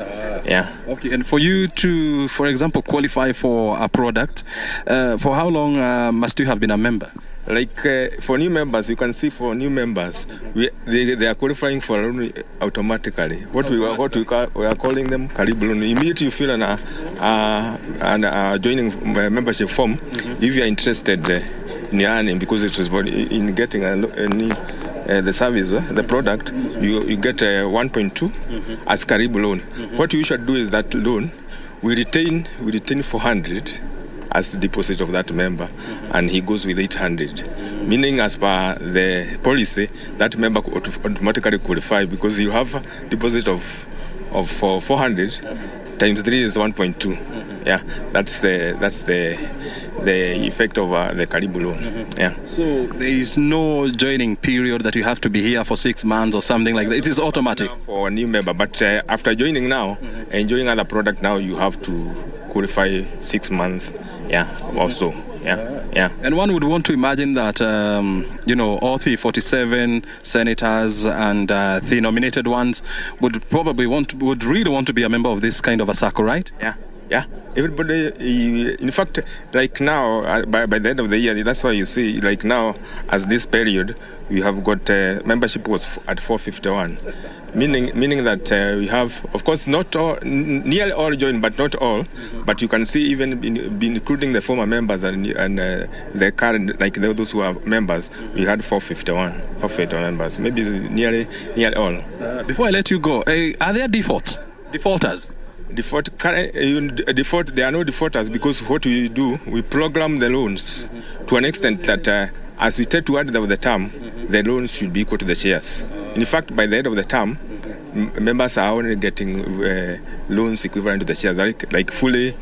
Yeah. Okay. And for you to, for example, qualify for a product, for how long must you have been a member? Like for new members, you can see for new members, they are qualifying for a loan automatically. What we are calling them Karibu loan. Immediately you fill an joining membership form if you are interested in earning, because it was in getting the service, the product, you get 1.2 as Karibu loan. What you should do is that loan, we retain 400 as the deposit of that member, and he goes with 800. Meaning, as per the policy, that member could automatically qualify, because you have a deposit of 400 times 3 is 1.2. Yeah, that's the effect of the Karibu loan. Yeah. So there is no joining period that you have to be here for 6 months or something like that. It is automatic for a new member. But after joining now, enjoying other product now, you have to qualify 6 months. Yeah, also. Yeah. And one would want to imagine that, all the 47 senators and the nominated ones would really want to be a member of this kind of a circle, right? Yeah. Everybody, in fact, like now, by the end of the year, that's why you see, like now, as this period, we have got membership was at 451. Meaning that we have, of course, not all, nearly all joined, but not all. But you can see even including the former members and the current, like those who are members, we had 451 members, maybe nearly all. Before I let you go, are there defaulters? Default, there are no defaulters, because what we do, we program the loans to an extent that as we take toward the term, the loans should be equal to the shares. In fact, by the end of the term, members are only getting loans equivalent to the shares, like fully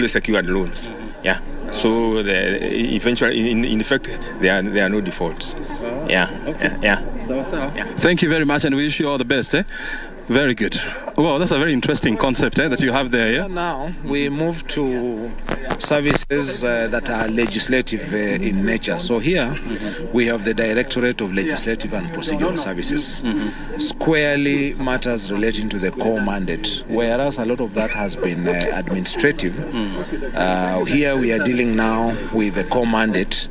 secured loans. Yeah. So eventually, in effect, there are no defaults. Yeah. Okay. Yeah. Thank you very much, and we wish you all the best. Very good. Well, that's a very interesting concept that you have there. Yeah? Now we move to services that are legislative in nature. So here we have the Directorate of Legislative and Procedural Services. Squarely matters relating to the core mandate, whereas a lot of that has been administrative. Here we are dealing now with the core mandate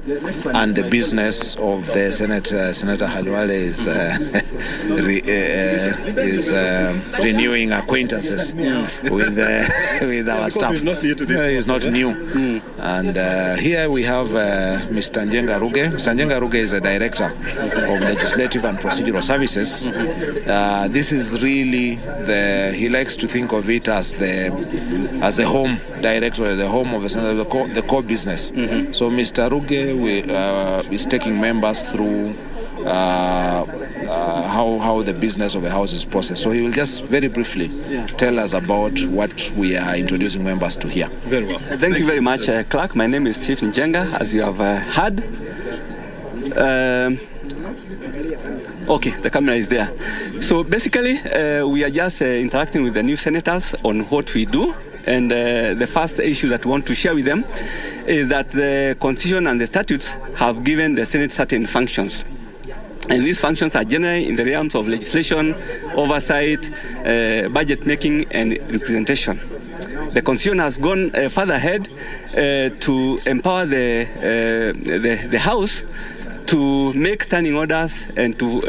and the business of the Senate. Senator Halwale is renewing acquaintances with our staff. He's not new. And here we have Mr. Njue Ruge. Mr. Njue Ruge is a director of Legislative and Procedural Services. This is really he likes to think of it as the home director, the home of the Senate, the core business. So Mr. Ruge is taking members through how the business of the house is processed. So he will just very briefly tell us about what we are introducing members to here. Very well. Thank you very much, Clark. My name is Steve Njenga, as you have heard. Okay, the camera is there. So basically, we are just interacting with the new senators on what we do. And the first issue that we want to share with them is that the Constitution and the statutes have given the Senate certain functions. And these functions are generally in the realms of legislation, oversight, budget making, and representation. The Constitution has gone further ahead to empower the House to make standing orders and to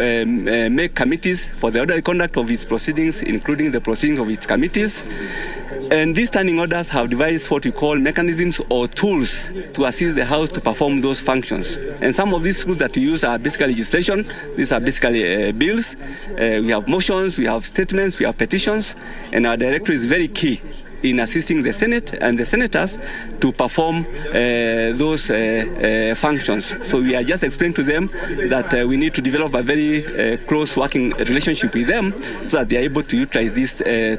make committees for the orderly conduct of its proceedings, including the proceedings of its committees. And these standing orders have devised what we call mechanisms or tools to assist the House to perform those functions. And some of these tools that we use are basically legislation. These are basically bills. We have motions, we have statements, we have petitions, and our director is very key in assisting the Senate and the senators to perform those functions. So we are just explaining to them that we need to develop a very close working relationship with them so that they are able to utilize these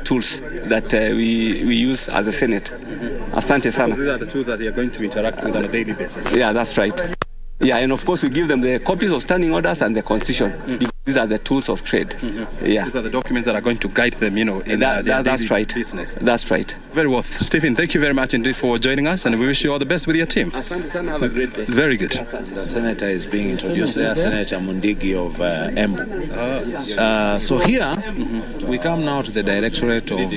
tools that we use as a Senate. Asante sana. So these are the tools that they are going to interact with on a daily basis. Yeah, that's right. Yeah, and of course we give them the copies of standing orders and the Constitution. Because These are the tools of trade. Yeah. These are the documents that are going to guide them, in their that's daily right. business. That's right. Very well. Stephen, thank you very much indeed for joining us, and we wish you all the best with your team. Have a great day. Very good. The senator is being introduced there, Senator Mundigi of Embu. So here, we come now to the Directorate of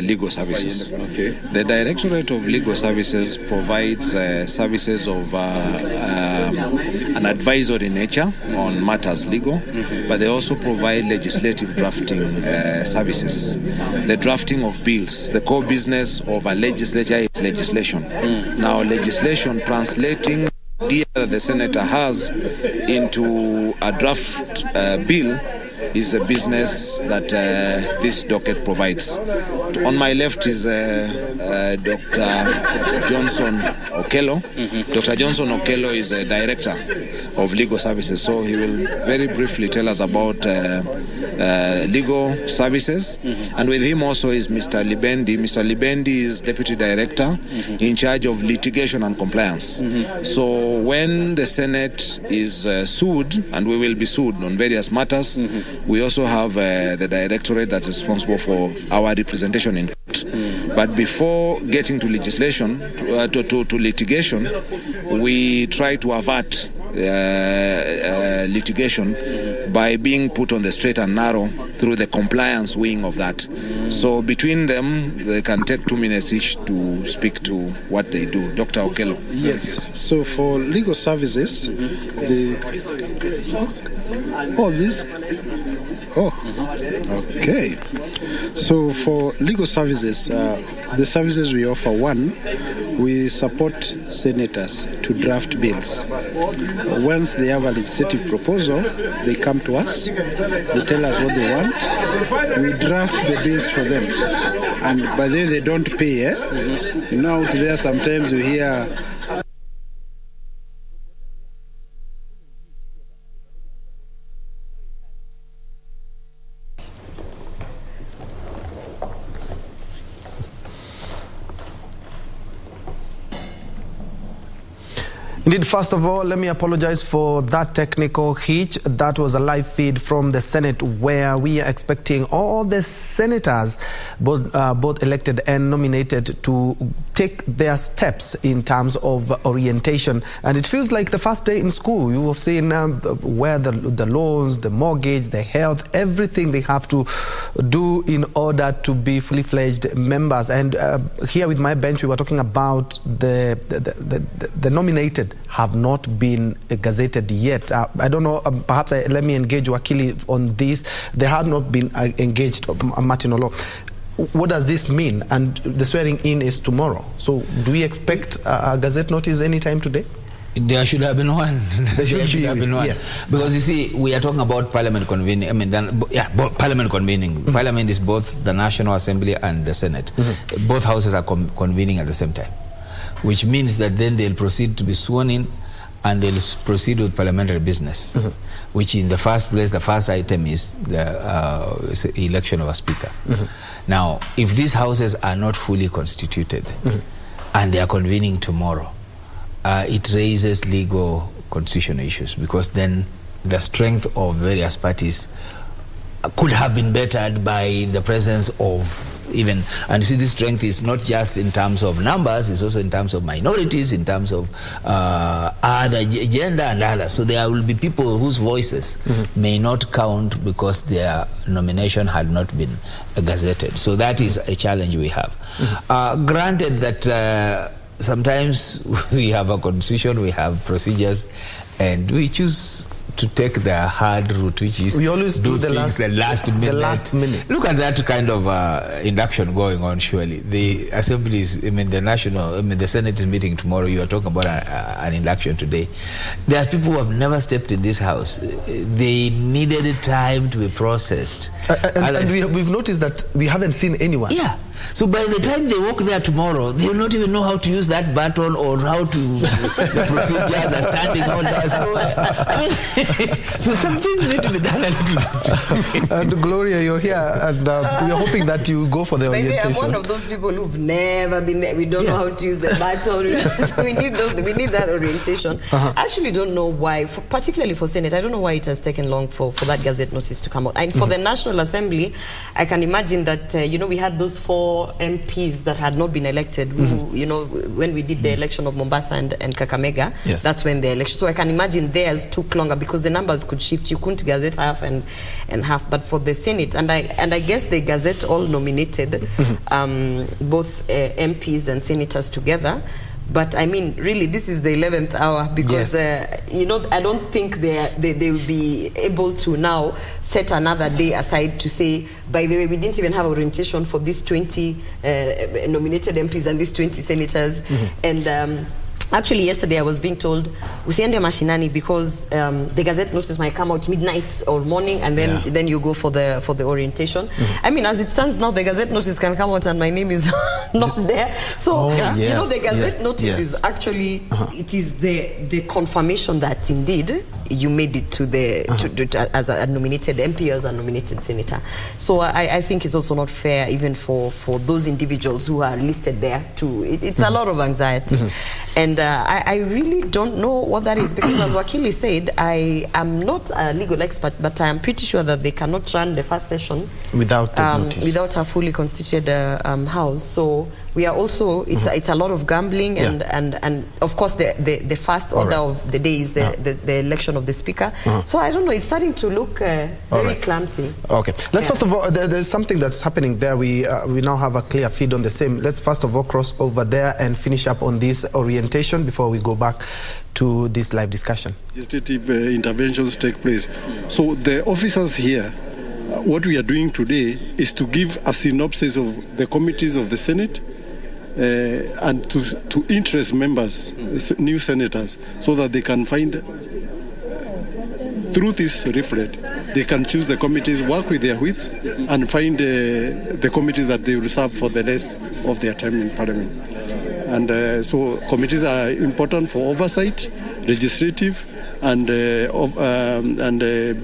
Legal Services. Okay. The Directorate of Legal Services provides services of an advisory nature on matters legal, but they also provide legislative drafting services. The drafting of bills. The core business of a legislature is legislation. Now, legislation translating the idea that the senator has into a draft bill is a business that this docket provides. On my left is Dr. Johnson Okello. Dr. Johnson Okello is a director of legal services, so he will very briefly tell us about legal services. And with him also is Mr. Libendi. Mr. Libendi is deputy director in charge of litigation and compliance. So when the Senate is sued, and we will be sued on various matters, we also have the directorate that is responsible for our representation in court. But before getting to legislation, to litigation, we try to avert litigation by being put on the straight and narrow through the compliance wing of that. So between them, they can take 2 minutes each to speak to what they do. Dr. Okello. Yes. So for legal services, okay. So for legal services, the services we offer: one, we support senators to draft bills. Once they have a legislative proposal, they come to us, they tell us what they want, we draft the bills for them. And by then they don't pay. Out there sometimes you hear Indeed, first of all, let me apologize for that technical hitch. That was a live feed from the Senate, where we are expecting all the senators, both elected and nominated, to take their steps in terms of orientation. And it feels like the first day in school. You have seen where the loans, the mortgage, the health, everything they have to do in order to be fully fledged members. And here with my bench, we were talking about the nominated have not been gazetted yet. I don't know, perhaps let me engage Wakili on this. They have not been engaged, Martin Olo. What does this mean? And the swearing in is tomorrow. So do we expect a gazette notice anytime today? There should have been one. There should have been one. Yes. Because you see, we are talking about Parliament convening. Parliament convening. Parliament is both the National Assembly and the Senate. Both houses are convening at the same time, which means that then they'll proceed to be sworn in, and they'll proceed with parliamentary business, which in the first place, the first item is the election of a speaker. Now, if these houses are not fully constituted and they are convening tomorrow, it raises legal constitutional issues, because then the strength of various parties could have been bettered by the presence of even, and see, this strength is not just in terms of numbers, it's also in terms of minorities, in terms of other gender and others. So there will be people whose voices may not count because their nomination had not been gazetted. So that is a challenge we have. Granted that sometimes we have a constitution, we have procedures, and we choose to take the hard route, which is we always do the last minute. Look at that kind of induction going on. Surely the assemblies, the Senate is meeting tomorrow. You are talking about an induction today. There are people who have never stepped in this house. They needed time to be processed. And we've noticed that we haven't seen anyone. Yeah. So by the time they walk there tomorrow, they will not even know how to use that button or how to the procedures are standing order. So I mean, so some things need to be done a little bit. And Gloria, you're here, and we are hoping that you go for the orientation. I'm one of those people who've never been there. We don't know how to use the button. So we need that orientation. I actually don't know why, particularly for Senate, I don't know why it has taken long for that Gazette notice to come out. And for the National Assembly, I can imagine that, we had those 4 MPs that had not been elected, who, when we did the election of Mombasa and Kakamega, that's when the election. So I can imagine theirs took longer because the numbers could shift. You couldn't Gazette half and half. But for the Senate, and I guess the Gazette all nominated both MPs and senators together. But I mean, really, this is the 11th hour because, I don't think they will be able to now set another day aside to say, by the way, we didn't even have orientation for these 20 nominated MPs and these 20 senators. And actually, yesterday I was being told, usiende mashinani because the Gazette notice might come out midnight or morning, and then you go for the orientation. I mean, as it stands now, the Gazette notice can come out and my name is not there. So, the Gazette notice is actually, it is the confirmation that indeed you made it to as a nominated MP or as a nominated senator. So I think it's also not fair even for those individuals who are listed there too. It's a lot of anxiety. And I really don't know what that is because, as Wakili said, I am not a legal expert, but I am pretty sure that they cannot run the first session without without a fully constituted house. So we are also, it's a lot of gambling, and of course the first order of the day is the election of the speaker. So I don't know, it's starting to look very clumsy. Okay, let's first of all, there's something that's happening there. We now have a clear feed on the same. Let's first of all cross over there and finish up on this orientation before we go back to this live discussion. Legislative interventions take place. So the officers here, what we are doing today is to give a synopsis of the committees of the Senate and to interest members, new senators, so that they can find, through this leaflet, they can choose the committees, work with their whips, and find the committees that they will serve for the rest of their time in Parliament. And so committees are important for oversight, legislative, and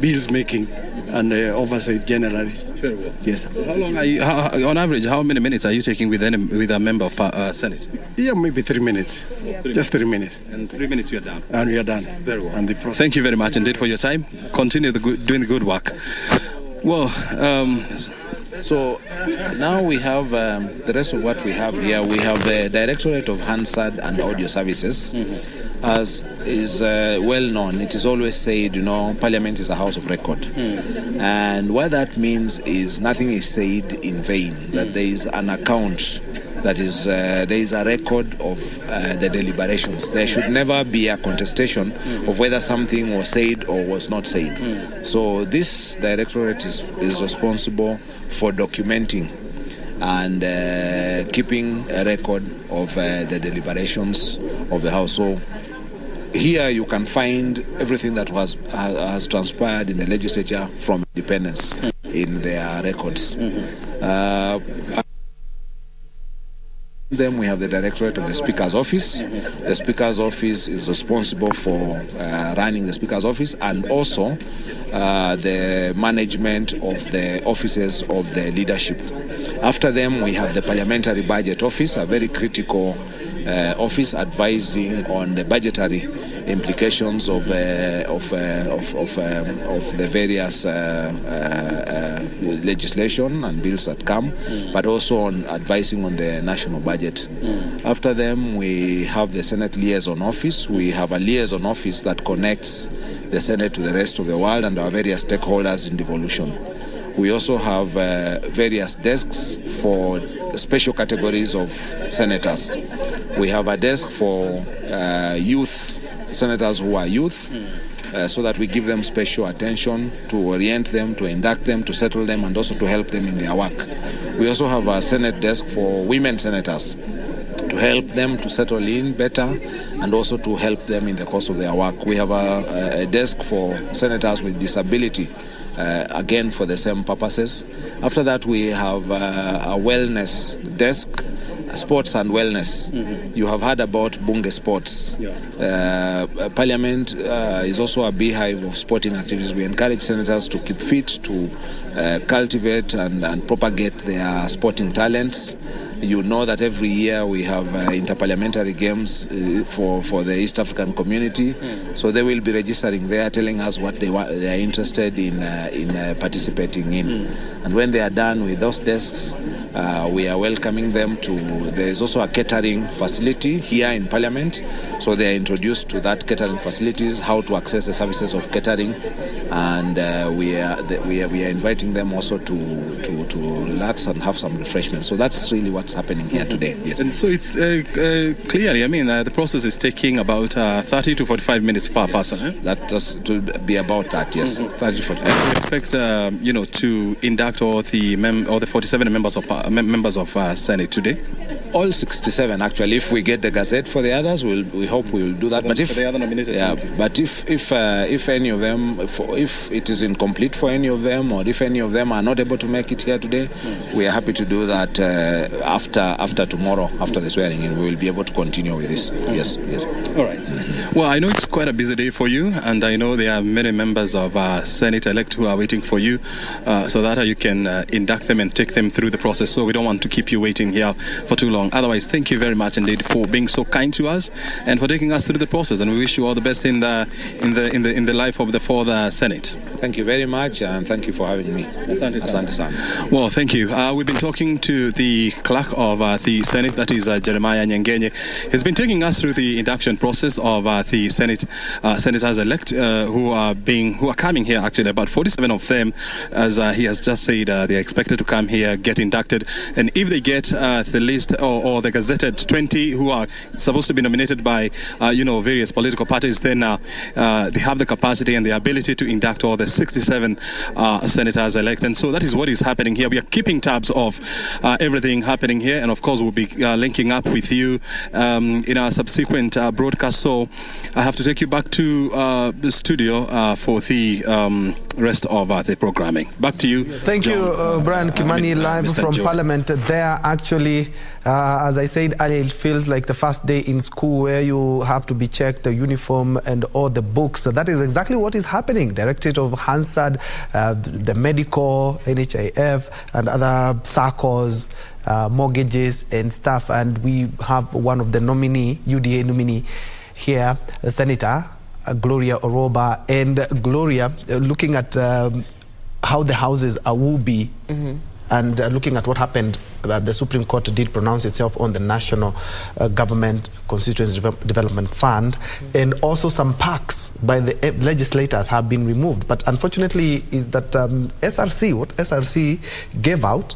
bills making, and oversight generally. Very well. Yes. So how long are you, on average, how many minutes are you taking with a member of Senate? Yeah, maybe 3 minutes. Just 3 minutes. And 3 minutes you are done. And we are done. Very well. And the process. Thank you very much indeed for your time. Continue doing the good work. Well, so now we have the rest of what we have here. We have the Directorate of Hansard and Audio Services. As is well known, it is always said, Parliament is a house of record. And what that means is nothing is said in vain, that there is an account, that is, there is a record of the deliberations. There should never be a contestation of whether something was said or was not said. So this directorate is responsible for documenting and keeping a record of the deliberations of the House. So here you can find everything that has transpired in the legislature from independence in their records. Then we have the Directorate of the Speaker's Office. The Speaker's Office is responsible for running the Speaker's Office and also the management of the offices of the leadership. After them, we have the Parliamentary Budget Office, a very critical office advising on the budgetary implications of the various legislation and bills that come, but also on advising on the national budget. After them, we have the Senate Liaison Office. We have a liaison office that connects the Senate to the rest of the world and our various stakeholders in devolution. We also have various desks for special categories of senators. We have a desk for youth, senators who are youth, so that we give them special attention to orient them, to induct them, to settle them, and also to help them in their work. We also have a Senate desk for women senators to help them to settle in better and also to help them in the course of their work. We have a desk for senators with disability again for the same purposes. After that, we have a wellness desk, sports and wellness. You have heard about Bunge Sports. Parliament is also a beehive of sporting activities. We encourage senators to keep fit, to cultivate and propagate their sporting talents. You know that every year we have interparliamentary games for the East African community. So they will be registering there, telling us what they are interested in participating in. And when they are done with those desks, we are welcoming them to. There is also a catering facility here in Parliament, so they are introduced to that catering facilities, how to access the services of catering, and we are inviting them also to relax and have some refreshments. So that's really what's happening here today. Yes. And so it's clearly, I mean, the process is taking about 30 to 45 minutes per person. Eh? That does to be about that, yes. 30 to 45. And we expect, to induct all the 47 members of Senate today. All 67, actually. If we get the Gazette for the others, we hope we will do that. But if for the other nominated, but if any of them, if it is incomplete for any of them, or if any of them are not able to make it here today, we are happy to do that after tomorrow, after the swearing in. We will be able to continue with this. Yes. All right. Well, I know it's quite a busy day for you, and I know there are many members of Senate-elect who are waiting for you, so that you can induct them and take them through the process. So we don't want to keep you waiting here for too long. Otherwise, thank you very much indeed for being so kind to us and for taking us through the process. And we wish you all the best in the life of the fourth Senate. Thank you very much, and thank you for having me. Asante sana. Well, thank you. We've been talking to the clerk of the Senate, that is Jeremiah Nyengenye. He's been taking us through the induction process of the senators-elect who are coming here. Actually, about 47 of them, as he has just said, they are expected to come here, get inducted, and if they get the list or the gazetted 20 who are supposed to be nominated by various political parties, then they have the capacity and the ability to induct all the 67 senators-elect. And so that is what is happening here. We are keeping tabs of everything happening here, and of course we'll be linking up with you in our subsequent broadcast. So I have to take you back to the studio for the rest of the programming. Back to you. Thank you, Brian Kimani, live Mr. from Njue. Parliament. There actually, as I said earlier, it feels like the first day in school where you have to be checked, the uniform and all the books. So that is exactly what is happening. Directorate of Hansard, the medical, NHIF and other SACCOs, mortgages and stuff. And we have one of the UDA nominee here, Senator Gloria Oroba. And Gloria, looking at how the houses will be, and looking at what happened, the Supreme Court did pronounce itself on the National Government Constituency Development Fund, and also some parks by the legislators have been removed. But unfortunately, is that what SRC gave out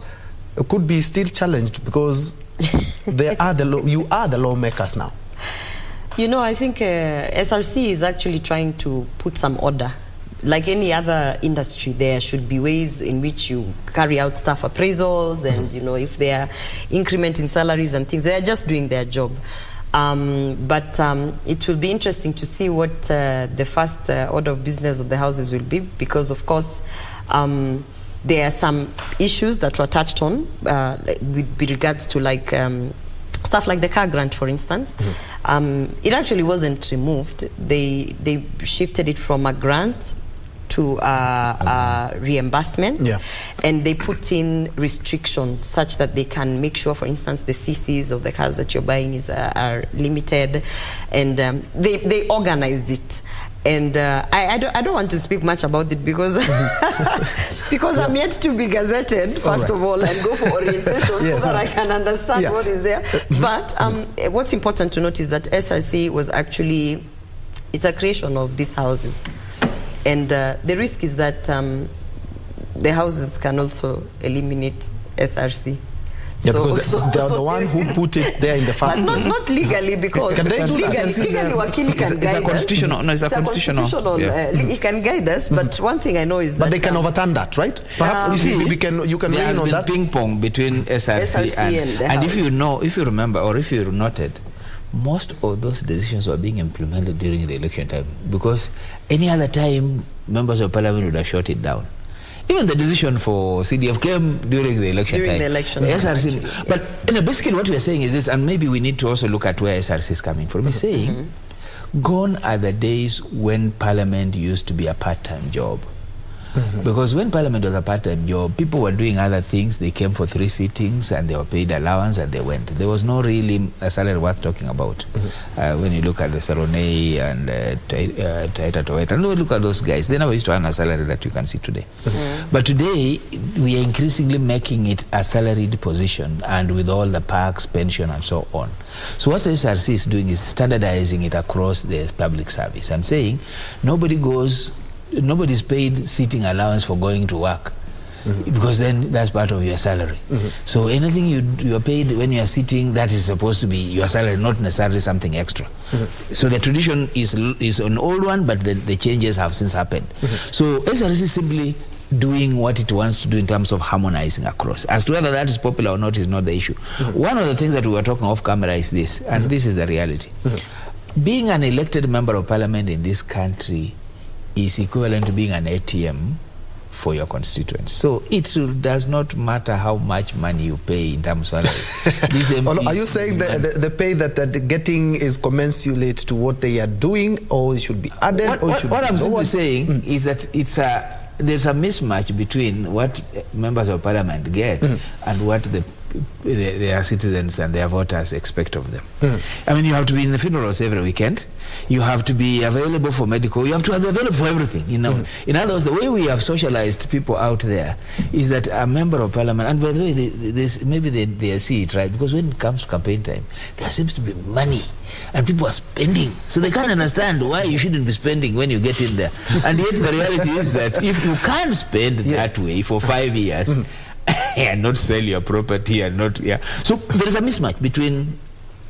could be still challenged because you are the lawmakers now. I think SRC is actually trying to put some order. Like any other industry, there should be ways in which you carry out staff appraisals, and if there are increment in salaries and things, they are just doing their job. But it will be interesting to see what the first order of business of the houses will be, because of course there are some issues that were touched on with regards to stuff like the car grant, for instance. It actually wasn't removed. They shifted it from a grant to reimbursement, and they put in restrictions such that they can make sure, for instance, the CCs of the cars that you're buying are limited, and they organized it. And I don't want to speak much about it because because I'm yet to be gazetted, first of all, and go for orientation so that I can understand what is there. But what's important to note is that SRC was actually, it's a creation of these houses. And the risk is that the houses can also eliminate SRC. Yeah, because they're the one who put it there in the first place. Not legally, because can they do legally Wakili can guide us. It's a constitutional. He can guide us, but one thing I know is that... But they can overturn that, right? Perhaps you can raise on that. Ping pong between SRC and if you remember, or if you noted, most of those decisions were being implemented during the election time, because any other time members of parliament would have shut it down. Even the decision for CDF came during the election time. SRC. But basically what we are saying is this, and maybe we need to also look at where SRC is coming from. He's saying, gone are the days when Parliament used to be a part-time job. Because when Parliament was a part-time job, people were doing other things. They came for 3 sittings and they were paid allowance and they went. There was no really a salary worth talking about. When you look at the Saronei and Taita Toweta, and look at those guys, they never used to earn a salary that you can see today. But today, we are increasingly making it a salaried position, and with all the perks, pension and so on. So what the SRC is doing is standardizing it across the public service and saying nobody's paid sitting allowance for going to work, because then that's part of your salary. So anything you are paid when you are sitting, that is supposed to be your salary, not necessarily something extra. So the tradition is an old one, but the changes have since happened. So SRC is simply doing what it wants to do in terms of harmonizing across. As to whether that is popular or not is not the issue. One of the things that we were talking off camera is this, and this is the reality. Being an elected member of parliament in this country is equivalent to being an ATM for your constituents. So it does not matter how much money you pay in terms of salary. Are you saying the pay that they're getting is commensurate to what they are doing, or it should be added? What I'm simply saying is that there's a mismatch between what members of parliament get and what their citizens and their voters expect of them. I mean, you have to be in the funerals every weekend. You have to be available for medical. You have to be available for everything. You know, in other words, the way we have socialized people out there is that a member of parliament, and by the way, maybe they see it right, because when it comes to campaign time, there seems to be money. And people are spending. So they can't understand why you shouldn't be spending when you get in there. And yet the reality is that if you can't spend that way for 5 years, and not sell your property and not so there is a mismatch between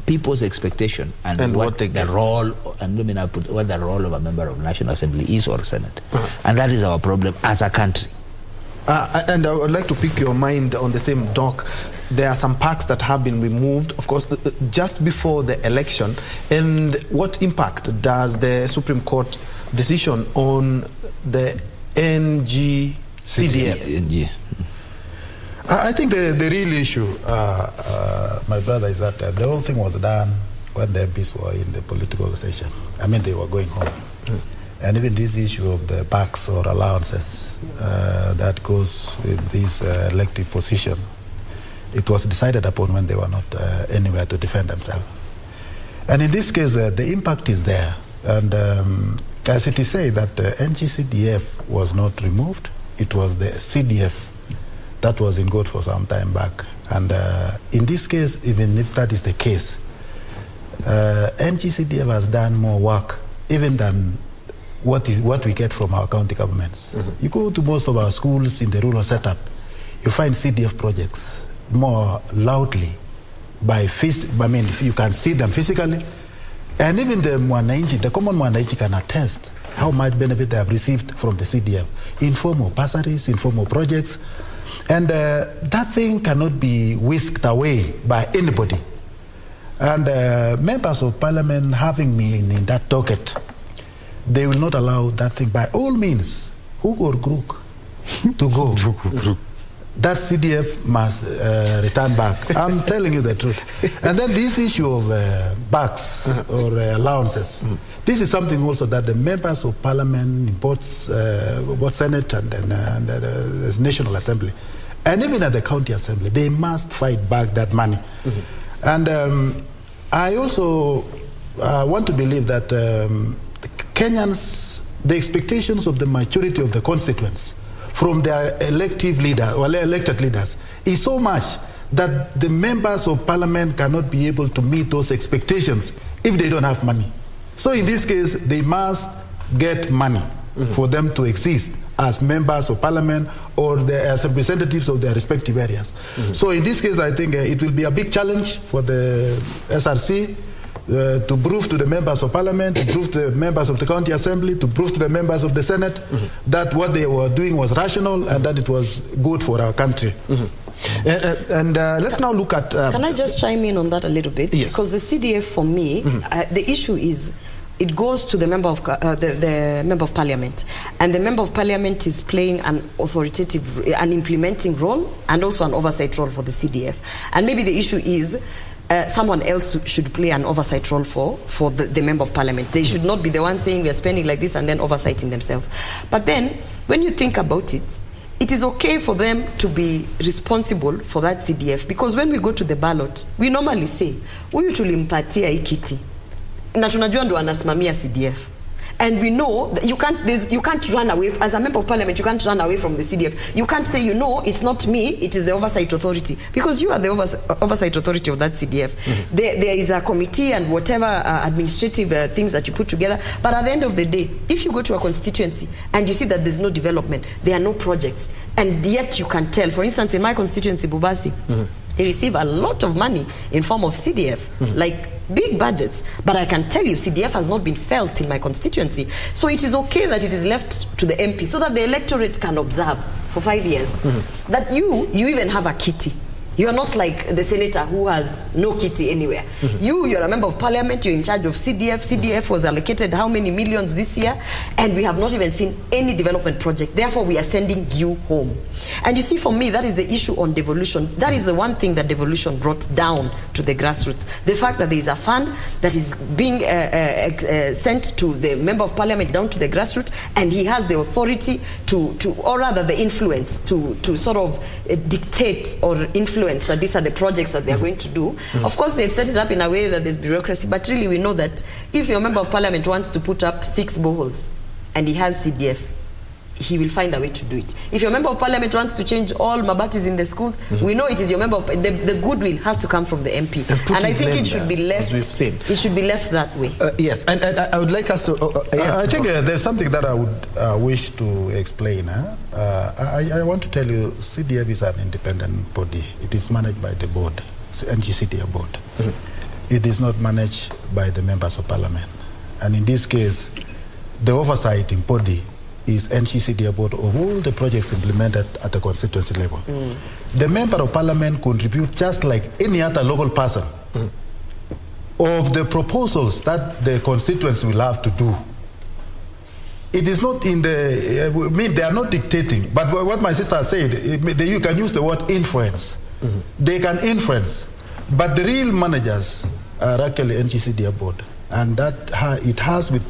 people's expectation and what the role, and what the role of a member of National Assembly is or Senate. And that is our problem as a country. And I would like to pick your mind on the same dock. There are some parks that have been removed, of course, just before the election. And what impact does the Supreme Court decision on the NG CDF? I think the real issue, my brother, is that the whole thing was done when the MPs were in the political session. I mean, they were going home. And even this issue of the packs or allowances that goes with this elective position, it was decided upon when they were not anywhere to defend themselves. And in this case, the impact is there. And as it is said that the NGCDF was not removed, it was the CDF that was in good for some time back. And in this case, even if that is the case, NGCDF has done more work even than what we get from our county governments. You go to most of our schools in the rural setup, you find CDF projects more loudly I mean, you can see them physically. And even the common Mwananchi can attest how much benefit they have received from the CDF in form of bursaries, in form of projects. And that thing cannot be whisked away by anybody. And members of parliament having been in that docket, they will not allow that thing by all means, hook or crook, to go. That CDF must return back. I'm telling you the truth. And then this issue of backs or allowances, this is something also that the members of parliament, both Senate and the National Assembly, and even at the county assembly, they must fight back that money. And I also want to believe that Kenyans, the expectations of the majority of the constituents from their elected leaders is so much that the members of parliament cannot be able to meet those expectations if they don't have money. So in this case, they must get money for them to exist as members of parliament or as representatives of their respective areas. So in this case, I think it will be a big challenge for the SRC to prove to the members of parliament, to prove to the members of the county assembly, to prove to the members of the Senate that what they were doing was rational and that it was good for our country. And let's now look at... Can I just chime in on that a little bit? Yes. Because the CDF, for me, the issue is it goes to the member of the member of parliament, and the member of parliament is playing an authoritative, an implementing role, and also an oversight role for the CDF. And maybe the issue is someone else should play an oversight role for the member of parliament. They should not be the ones saying we are spending like this and then oversighting themselves. But then, when you think about it, it is okay for them to be responsible for that CDF, because when we go to the ballot, we normally say, huyu tulimpatia hii kiti na tunajua ndo anasimamia CDF. And we know that you can't run away. As a member of parliament, you can't run away from the CDF. You can't say, it's not me, it is the oversight authority. Because you are the oversight authority of that CDF. There is a committee and whatever administrative things that you put together. But at the end of the day, if you go to a constituency and you see that there's no development, there are no projects, and yet you can tell, for instance, in my constituency, Bubasi, they receive a lot of money in form of CDF, like big budgets, but I can tell you CDF has not been felt in my constituency. So it is okay that it is left to the MP so that the electorate can observe for 5 years that you even have a kitty. You are not like the senator who has no kitty anywhere. You're a member of parliament, you're in charge of CDF. CDF was allocated how many millions this year, and we have not even seen any development project. Therefore, we are sending you home. And you see, for me, that is the issue on devolution. That is the one thing that devolution brought down to the grassroots. The fact that there is a fund that is being sent to the member of parliament down to the grassroots, and he has the authority or rather the influence to sort of dictate or influence that these are the projects that they're going to do. Of course, they've set it up in a way that there's bureaucracy, but really we know that if your member of parliament wants to put up 6 boreholes and he has CDF, he will find a way to do it. If your member of parliament wants to change all mabatis in the schools, we know it is your member of the goodwill has to come from the MP, and I think it should be left. We've seen it should be left that way. Yes, and I would like us to. Yes, I think there's something that I would wish to explain. I want to tell you, CDF is an independent body. It is managed by the board, NGCDF board. It is not managed by the members of parliament, and in this case, the oversighting body is NGCDF board of all the projects implemented at the constituency level. The member of parliament contribute just like any other local person of the proposals that the constituency will have to do. It is not in the, they are not dictating, but what my sister said, you can use the word influence. They can influence, but the real managers are actually NGCDF board, and that it has with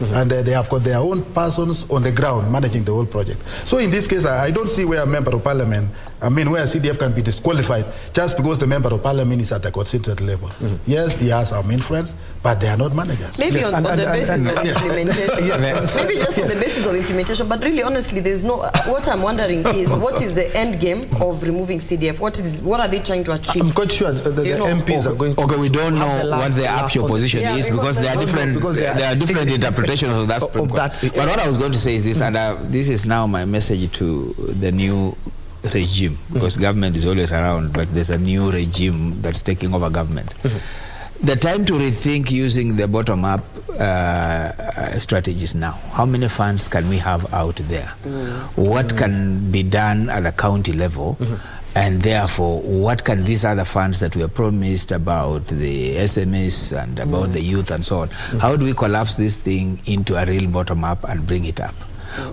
and they have got their own persons on the ground managing the whole project. So in this case, I don't see where a member of parliament, where CDF can be disqualified just because the member of parliament is at the constituent level. Yes, he has some influence, but they are not managers. Maybe on the basis of implementation. Maybe just on the basis of implementation, but really, honestly, there's no. What I'm wondering is, what is the end game of removing CDF? What are they trying to achieve? I'm quite sure the MPs are going to. Okay, we don't know what the actual position is because there are different. There are different interpretations of that. But what I was going to say is this, and this is now my message to the new regime, because government is always around, but there's a new regime that's taking over government. The time to rethink using the bottom-up strategies now. How many funds can we have out there? What can be done at the county level? And therefore, what can these other funds that were promised about the SMEs and about the youth and so on, how do we collapse this thing into a real bottom-up and bring it up?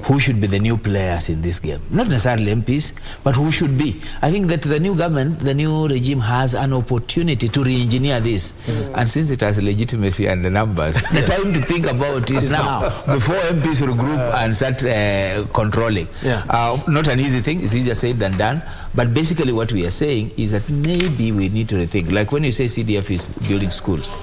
Who should be the new players in this game? Not necessarily MPs, but who should be? I think that the new government, the new regime has an opportunity to re-engineer this. And since it has legitimacy and the numbers, the time to think about is now, before MPs regroup and start controlling. Not an easy thing, it's easier said than done. But basically what we are saying is that maybe we need to rethink. Like when you say CDF is building schools,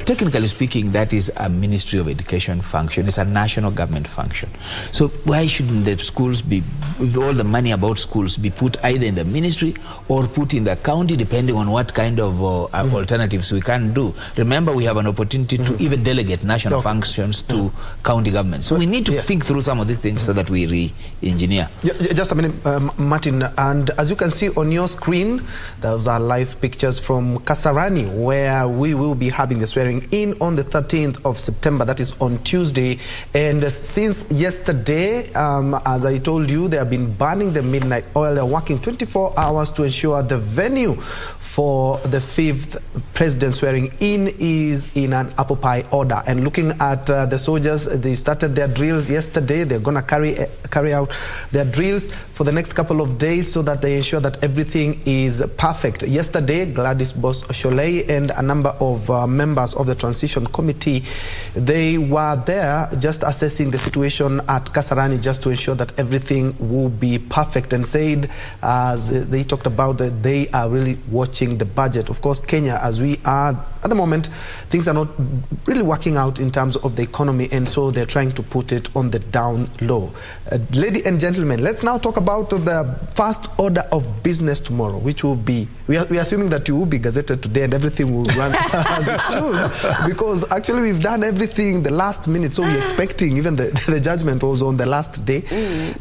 technically speaking, that is a Ministry of Education function. It's a national government function. So why shouldn't the schools be, with all the money about schools, be put either in the ministry or put in the county, depending on what kind of alternatives we can do? Remember, we have an opportunity to even delegate national functions to county government. So we need to think through some of these things so that we re-engineer. Just a minute, Martin, and as you can see on your screen, those are live pictures from Kasarani, where we will be having the swearing in on the 13th of September. That is on Tuesday. And since yesterday, as I told you, they have been burning the midnight oil. They're working 24 hours to ensure the venue for the 5th president swearing in is in an apple pie order. And looking at the soldiers, they started their drills yesterday. They're going to carry out their drills for the next couple of days so that they ensure that everything is perfect. Yesterday, Gladys Boss-Sholei and a number of members of the transition committee, they were there just assessing the situation at Kasarani just to ensure that everything will be perfect, and said, as they talked about, that they are really watching the budget. Of course, Kenya, as we are at the moment, things are not really working out in terms of the economy, and so they're trying to put it on the down low. Ladies and gentlemen, let's now talk about the first order of business tomorrow, which will be, we are assuming that you will be gazetted today and everything will run as it should, because actually we've done everything the last minute, so we're expecting, even the judgment was on the last day,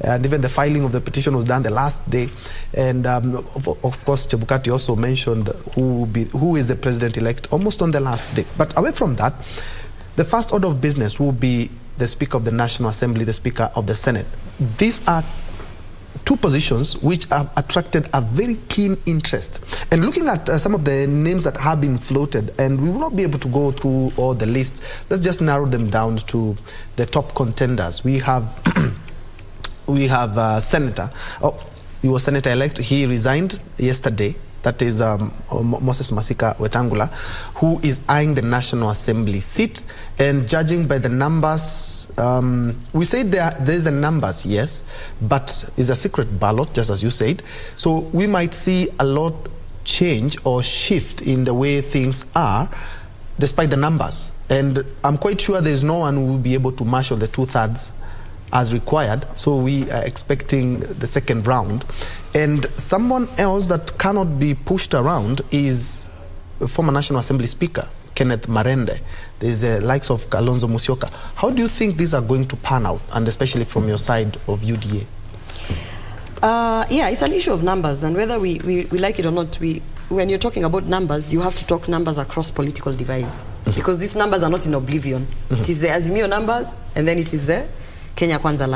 and even the filing of the petition was done the last day. And of course, Chebukati also mentioned who is the president-elect almost on the last day. But away from that, the first order of business will be the Speaker of the National Assembly, the Speaker of the Senate. These are two positions which have attracted a very keen interest. And looking at some of the names that have been floated, and we will not be able to go through all the list, let's just narrow them down to the top contenders. We have Senator, he was Senator-elect, he resigned yesterday. That is Moses Masika Wetangula, who is eyeing the National Assembly seat. And judging by the numbers, we say there's the numbers, yes, but it's a secret ballot, just as you said. So we might see a lot change or shift in the way things are, despite the numbers. And I'm quite sure there's no one who will be able to marshal the 2/3 as required, so we are expecting the second round. And someone else that cannot be pushed around is the former National Assembly Speaker, Kenneth Marende. There's the likes of Kalonzo Musyoka. How do you think these are going to pan out, and especially from your side of UDA? Yeah, it's an issue of numbers, and whether we like it or not, when you're talking about numbers, you have to talk numbers across political divides, because these numbers are not in oblivion. It is the Azimio numbers, and then it is the Kenya Kwanza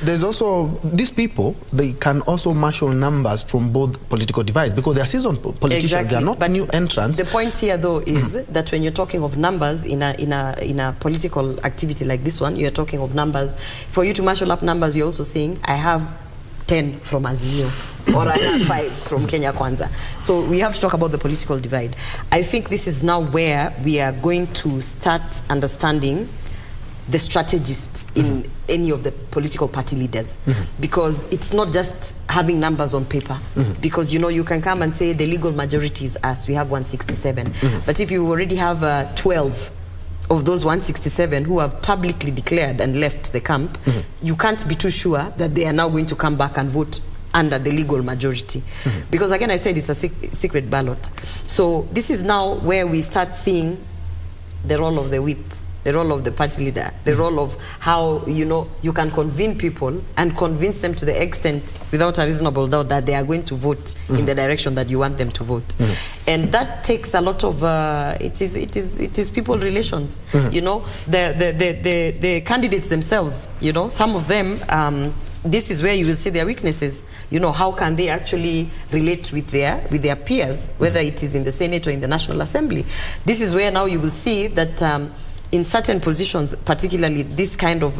there's also these people, they can also marshal numbers from both political divides, because they are seasoned politicians. Exactly. They are not new entrants. The point here, though, is that when you're talking of numbers in a political activity like this one, you're talking of numbers. For you to marshal up numbers, you're also saying, I have 10 from Azimio, or I have 5 from Kenya Kwanza. So we have to talk about the political divide. I think this is now where we are going to start understanding the strategists in any of the political party leaders, because it's not just having numbers on paper, because you can come and say the legal majority is us, we have 167, but if you already have 12 of those 167 who have publicly declared and left the camp, you can't be too sure that they are now going to come back and vote under the legal majority, because again, I said it's a secret ballot. So this is now where we start seeing the role of the whip, the role of the party leader, the role of how, you can convene people and convince them to the extent, without a reasonable doubt, that they are going to vote in the direction that you want them to vote. And that takes a lot of, it is people relations. The candidates themselves, some of them, this is where you will see their weaknesses. How can they actually relate with their peers, whether it is in the Senate or in the National Assembly. This is where now you will see that in certain positions, particularly this kind of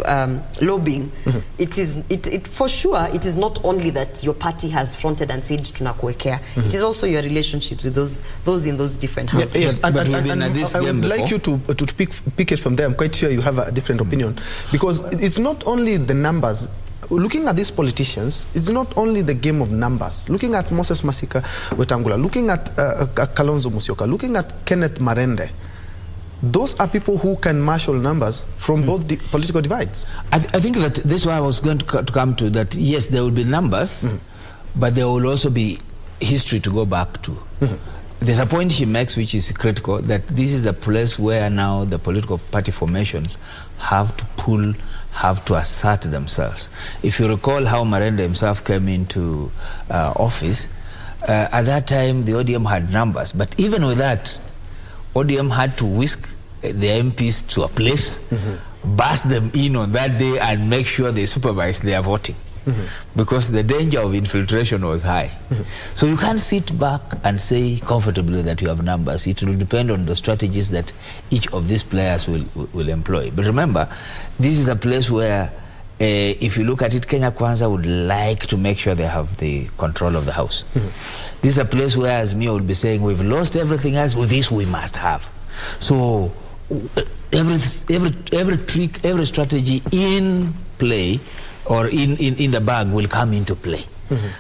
lobbying, it for sure, it is not only that your party has fronted and said tunakuwekea, it is also your relationships with those in those different houses. Yes, and I would like you to pick it from there. I'm quite sure you have a different opinion, because it's not only the numbers. Looking at these politicians, it's not only the game of numbers. Looking at Moses Masika Wetangula, looking at Kalonzo Musyoka, looking at Kenneth Marende, those are people who can marshal numbers from both the political divides. I think that this is why I was going to come to, that yes, there will be numbers, but there will also be history to go back to. There's a point she makes which is critical, that this is the place where now the political party formations have to pull have to assert themselves. If you recall how Marende himself came into office, at that time the ODM had numbers, but even with that, ODM had to whisk the MPs to a place, bus them in on that day and make sure they supervise their voting. Because the danger of infiltration was high. So you can't sit back and say comfortably that you have numbers. It will depend on the strategies that each of these players will employ. But remember, this is a place where, if you look at it, Kenya Kwanza would like to make sure they have the control of the house. This is a place where Azimio would be saying, we've lost everything else, with this we must have. So every trick, every strategy in play or in the bag will come into play.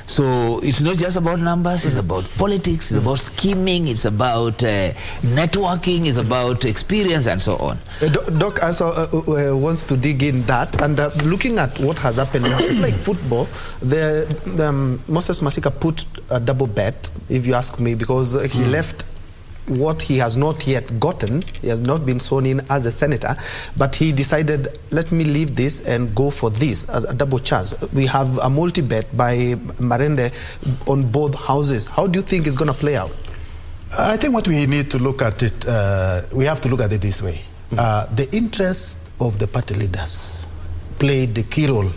So it's not just about numbers, it's about politics, it's about scheming, it's about networking, it's about experience and so on. Doc also wants to dig in that, and looking at what has happened now, it's like football. Moses Masika put a double bet, if you ask me, because he left what he has not yet gotten. He has not been sworn in as a senator, but he decided, let me leave this and go for this as a double chance. We have a multi-bet by Marende on both houses. How do you think it's going to play out? I think what we need to look at it, we have to look at it this way. The interest of the party leaders played the key role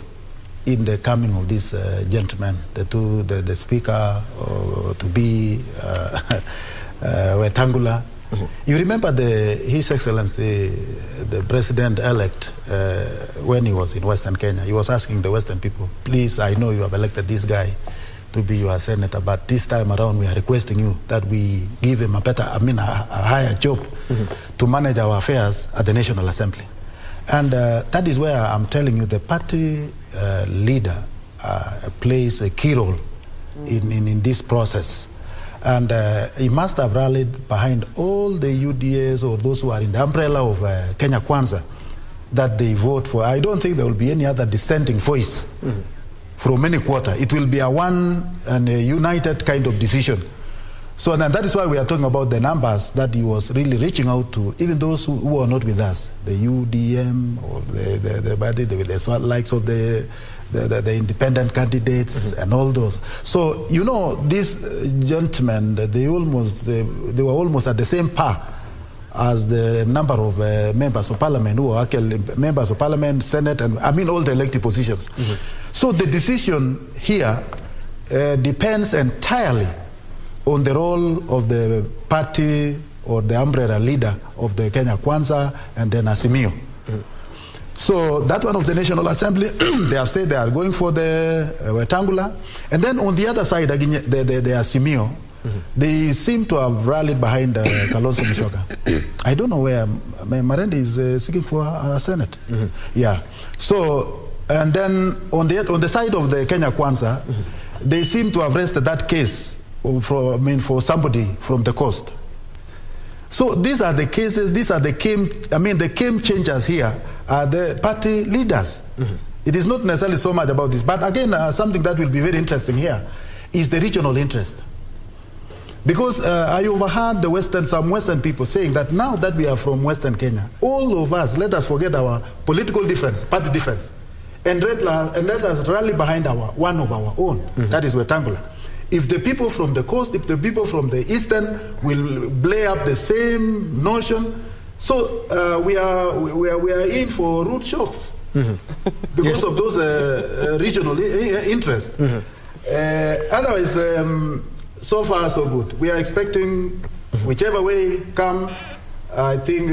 in the coming of this gentleman, the speaker to be Wetangula. You remember His Excellency, the President-elect, when he was in Western Kenya, he was asking the Western people, please, I know you have elected this guy to be your senator, but this time around we are requesting you that we give him a higher job to manage our affairs at the National Assembly. And that is where I'm telling you the party leader plays a key role in this process. And he must have rallied behind all the UDAs or those who are in the umbrella of Kenya Kwanza that they vote for. I don't think there will be any other dissenting voice from any quarter. It will be a one and a united kind of decision. So and that is why we are talking about the numbers that he was really reaching out to, even those who are not with us, the UDM or the likes of the independent candidates and all those. So, you know, these gentlemen, they were almost at the same par as the number of members of parliament who are actually members of parliament, senate, and all the elected positions. So the decision here depends entirely on the role of the party or the umbrella leader of the Kenya Kwanza and then Azimio. So that one of the National Assembly, they have said they are going for the Wetangula. And then on the other side, again, the Azimio, they seem to have rallied behind Kalonzo Musyoka. I don't know where Marende is seeking for a Senate. Yeah. So, and then on the side of the Kenya Kwanza, they seem to have rested that case for somebody from the coast. So these are the cases, these are the game changers here are the party leaders. It is not necessarily so much about this. But again, something that will be very interesting here is the regional interest. Because I overheard some Western people saying that now that we are from Western Kenya, all of us, let us forget our political difference, party difference, and let us rally behind one of our own, that is Wetangula. If the people from the coast, if the people from the eastern will play up the same notion, so we are in for root shocks because of those regional interests. Otherwise, so far so good. We are expecting whichever way come. I think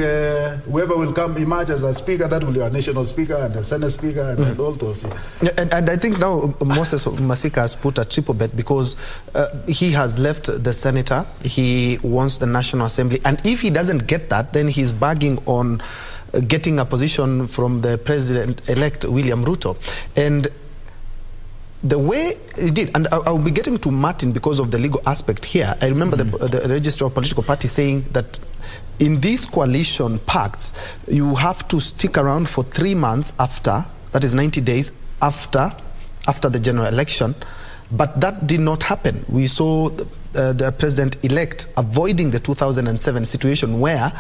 whoever will come emerge as a speaker, that will be our national speaker and the Senate speaker and all those. And I think now Moses Masika has put a triple bet because he has left the senator, he wants the National Assembly, and if he doesn't get that, then he's bagging on getting a position from the President-elect William Ruto. And the way he did, and I'll be getting to Martin because of the legal aspect here. I remember the Register of Political Parties saying that in these coalition pacts, you have to stick around for 3 months after, that is 90 days after the general election. But that did not happen. We saw the president-elect avoiding the 2007 situation where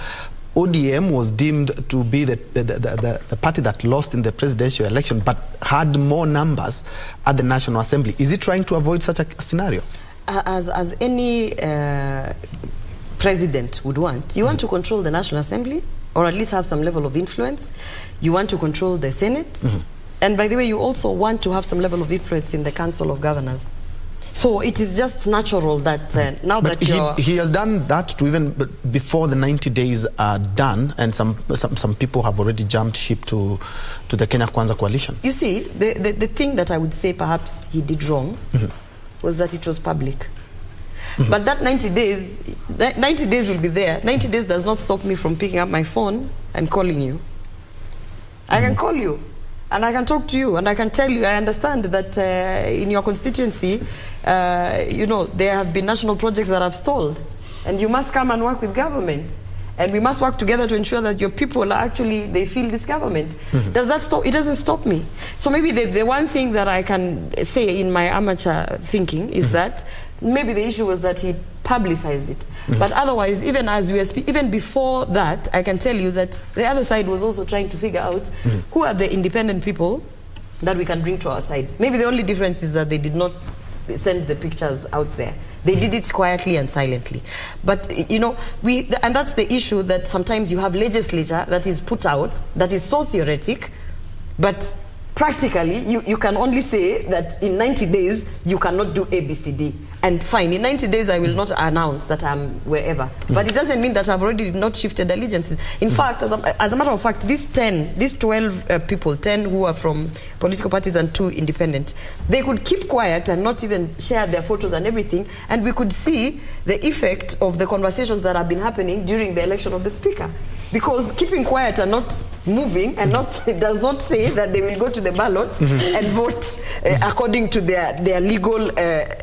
ODM was deemed to be the party that lost in the presidential election but had more numbers at the National Assembly. Is it trying to avoid such a scenario? As any president would want, you want to control the National Assembly, or at least have some level of influence. You want to control the Senate. And by the way, you also want to have some level of influence in the Council of Governors. So it is just natural that now but that he has done that to even before the 90 days are done, and some people have already jumped ship to the Kenya Kwanza coalition. You see, the thing that I would say perhaps he did wrong was that it was public. But that 90 days will be there. 90 days does not stop me from picking up my phone and calling you. I can call you, and I can talk to you, and I can tell you, I understand that in your constituency, you know, there have been national projects that have stalled, and you must come and work with government. And we must work together to ensure that your people are actually, they feel this government. Does that stop? It doesn't stop me. So maybe the one thing that I can say in my amateur thinking is that maybe the issue was that he publicized it. But otherwise, even as we even before that, I can tell you that the other side was also trying to figure out who are the independent people that we can bring to our side. Maybe the only difference is that they did not send the pictures out there. They did it quietly and silently. But, you know, and that's the issue, that sometimes you have legislature that is put out, that is so theoretic, but practically you can only say that in 90 days you cannot do ABCD. And fine, in 90 days I will not announce that I'm wherever. But it doesn't mean that I've already not shifted allegiances. In fact, as a matter of fact, these 12 people, 10 who are from political parties and 2 independent, they could keep quiet and not even share their photos and everything, and we could see the effect of the conversations that have been happening during the election of the speaker. Because keeping quiet and not moving and does not say that they will go to the ballot and vote according to their legal,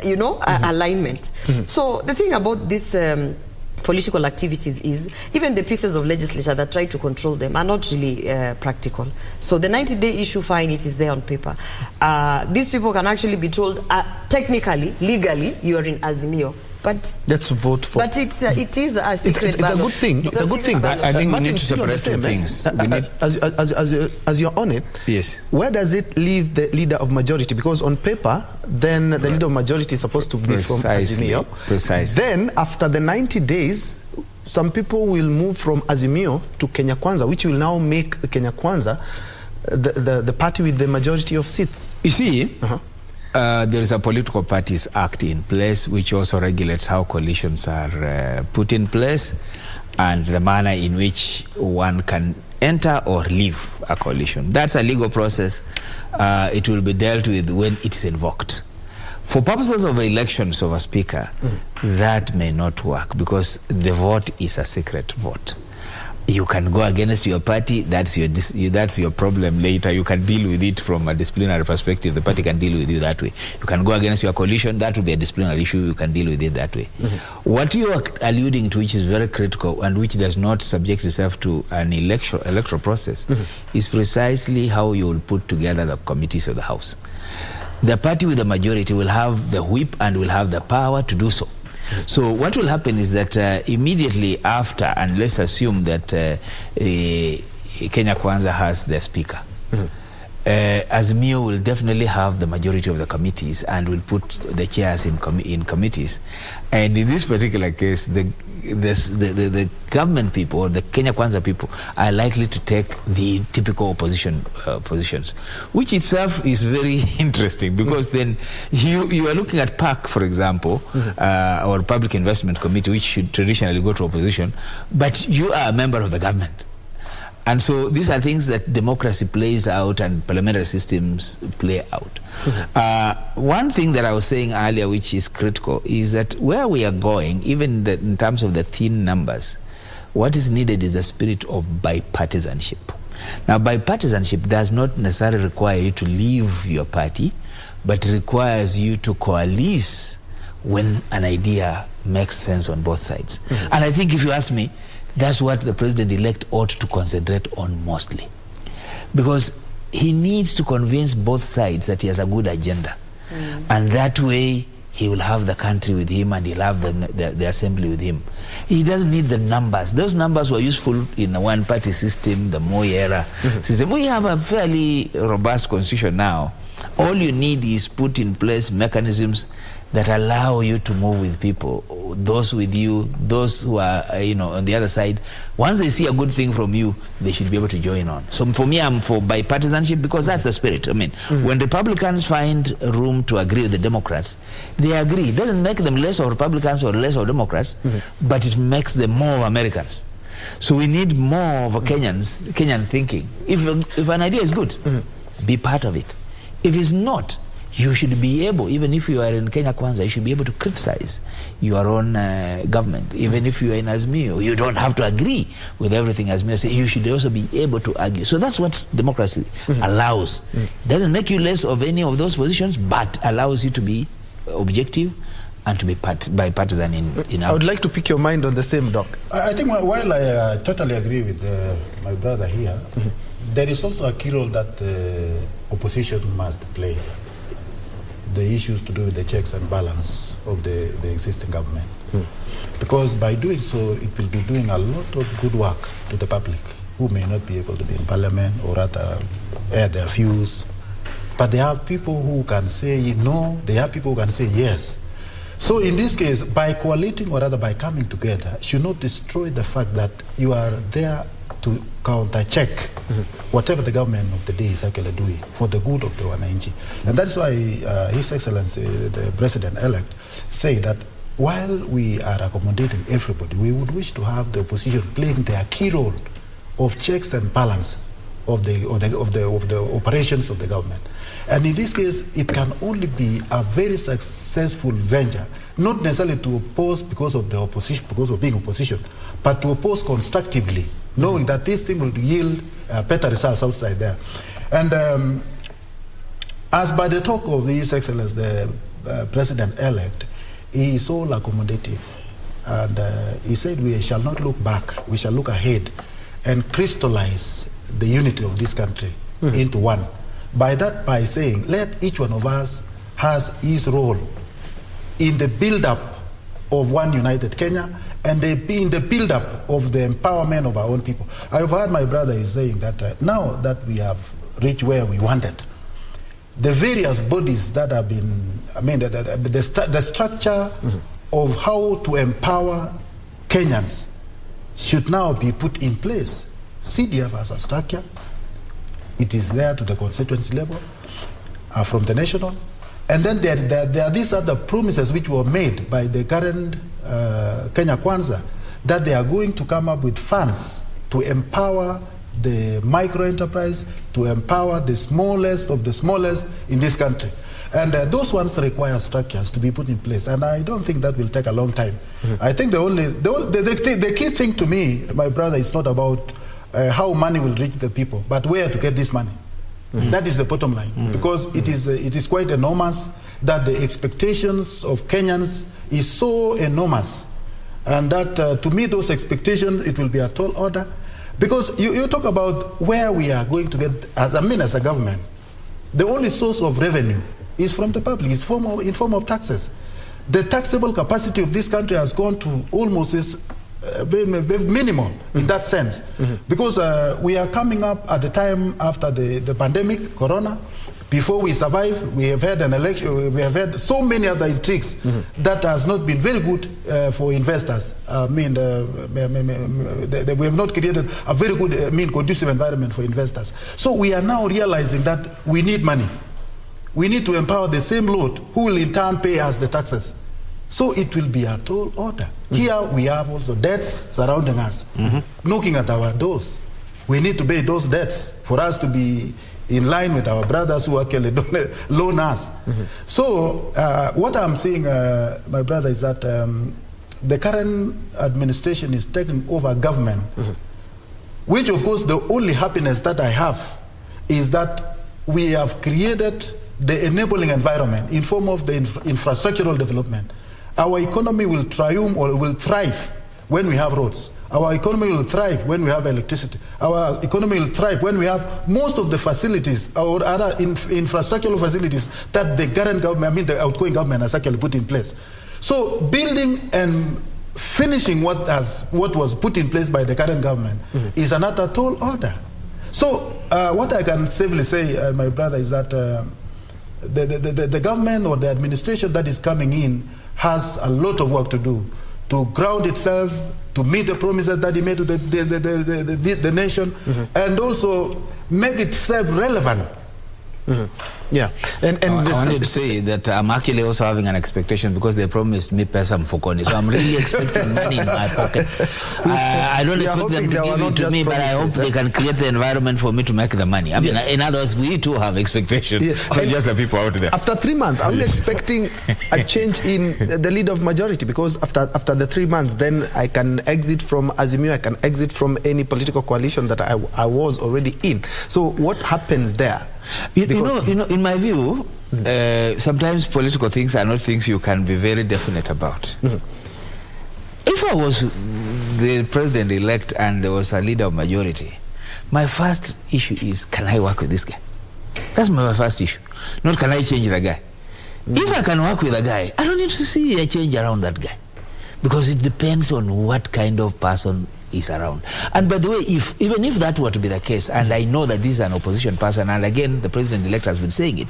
you know, alignment. So the thing about this political activities is even the pieces of legislature that try to control them are not really practical. So the 90-day issue, fine, it is there on paper. These people can actually be told, technically, legally, you are in Azimio. But let's vote for. But it is a secret. It's a good thing. It's a good thing. I think we need to separate two things. As you're on it, yes. Where does it leave the leader of majority? Because on paper, then the leader of majority is supposed to be from Azimio. Precisely. Then after the 90 days, some people will move from Azimio to Kenya Kwanza, which will now make Kenya Kwanza the party with the majority of seats. You see. There is a Political Parties Act in place which also regulates how coalitions are put in place and the manner in which one can enter or leave a coalition. That's a legal process. It will be dealt with when it is invoked. For purposes of elections of a speaker, that may not work because the vote is a secret vote. You can go against your party, that's your problem later. You can deal with it from a disciplinary perspective. The party can deal with you that way. You can go against your coalition, that will be a disciplinary issue. You can deal with it that way. What you are alluding to, which is very critical and which does not subject itself to an electoral process, is precisely how you will put together the committees of the House. The party with the majority will have the whip and will have the power to do so. So what will happen is that immediately after, and let's assume that Kenya Kwanza has the speaker, Azimio will definitely have the majority of the committees and will put the chairs in committees. And in this particular case, the government people or the Kenya Kwanza people are likely to take the typical opposition positions, which itself is very interesting because then you are looking at PAC, for example, or Public Investment Committee, which should traditionally go to opposition, but you are a member of the government. And so these are things that democracy plays out and parliamentary systems play out. One thing that I was saying earlier, which is critical, is that where we are going, even in terms of the thin numbers, what is needed is a spirit of bipartisanship. Now, bipartisanship does not necessarily require you to leave your party, but requires you to coalesce when an idea makes sense on both sides. And I think if you ask me, that's what the president-elect ought to concentrate on mostly. Because he needs to convince both sides that he has a good agenda. And that way he will have the country with him and he'll have the assembly with him. He doesn't need the numbers. Those numbers were useful in a one-party system, the Moi era system. We have a fairly robust constitution now. All you need is put in place mechanisms that allow you to move with people, those with you, those who are on the other side. Once they see a good thing from you, they should be able to join on. So for me, I'm for bipartisanship because that's the spirit. I mean, when Republicans find room to agree with the Democrats, they agree. It doesn't make them less of Republicans or less of Democrats, but it makes them more of Americans. So we need more of a Kenyan thinking. If an idea is good, be part of it. If it's not, you should be able, even if you are in Kenya Kwanza, you should be able to criticize your own government. Even if you are in Azimio, you don't have to agree with everything Azimio says. You should also be able to argue. So that's what democracy allows. Doesn't make you less of any of those positions, but allows you to be objective and to be bipartisan in I would like to pick your mind on the same, Doc. I think while I totally agree with my brother here, there is also a key role that opposition must play. The issues to do with the checks and balance of the existing government. Because by doing so, it will be doing a lot of good work to the public who may not be able to be in parliament or rather air their views. But they have people who can say no, they have people who can say yes. So in this case, by coaliting or rather by coming together, should not destroy the fact that you are there to counter-check whatever the government of the day is actually doing for the good of the Wananchi. And that's why His Excellency, the President-elect, say that while we are accommodating everybody, we would wish to have the opposition playing their key role of checks and balance of the operations of the government. And in this case, it can only be a very successful venture, not necessarily to oppose because of the opposition, because of being opposition, but to oppose constructively, knowing that this thing will yield better results outside there. And as by the talk of His Excellency, the President-elect, he is all accommodative. And he said we shall not look back, we shall look ahead and crystallize the unity of this country into one. By saying, let each one of us has his role in the build-up of one united Kenya and in the build-up of the empowerment of our own people. I've heard my brother is saying that now that we have reached where we wanted, the various bodies that have been, the structure of how to empower Kenyans should now be put in place. CDF has a structure. It is there to the constituency level, from the national. And then there are these other promises which were made by the current Kenya Kwanza, that they are going to come up with funds to empower the micro-enterprise, to empower the smallest of the smallest in this country. And those ones require structures to be put in place. And I don't think that will take a long time. I think the key thing to me, my brother, is not about how money will reach the people, but where to get this money. That is the bottom line. Because it is quite enormous that the expectations of Kenyans is so enormous. And that to meet those expectations, it will be a tall order. Because you talk about where we are going to get, as a government, the only source of revenue is from the public, it's in form of taxes. The taxable capacity of this country has gone to almost its minimal in that sense. Because we are coming up at the time after the pandemic, Corona. Before we survive, we have had an election, we have had so many other intrigues that has not been very good for investors. We have not created a very good, conducive environment for investors. So we are now realizing that we need money. We need to empower the same lot who will in turn pay us the taxes. So it will be a tall order. Here we have also debts surrounding us, knocking at our doors. We need to pay those debts for us to be in line with our brothers who actually loan us. So what I'm saying, my brother, is that the current administration is taking over government, which of course the only happiness that I have is that we have created the enabling environment in form of the infrastructural development. Our economy will triumph or will thrive when we have roads. Our economy will thrive when we have electricity. Our economy will thrive when we have most of the facilities or other infrastructural facilities that the current government, the outgoing government has actually put in place. So building and finishing what was put in place by the current government is another tall order. So what I can safely say, my brother, is that the government or the administration that is coming in has a lot of work to do to ground itself, to meet the promises that he made to the nation, and also make itself relevant. Yeah, and I wanted to say that I'm actually also having an expectation because they promised me pesa mfukoni, so I'm really expecting money in my pocket. I don't expect them to give it to me, but I hope they can create the environment for me to make the money. I mean, in other words, we too have expectations, not just the people out there. After 3 months, are we expecting a change in the leader of majority? Because after the 3 months, then I can exit from Azimio, I can exit from any political coalition that I was already in. So what happens there? You know, in my view, sometimes political things are not things you can be very definite about. If I was the president-elect and there was a leader of majority, my first issue is, can I work with this guy? That's my first issue. Not can I change the guy. If I can work with a guy, I don't need to see a change around that guy. Because it depends on what kind of person is around. And by the way, even if that were to be the case, and I know that this is an opposition person, and again the president-elect has been saying it,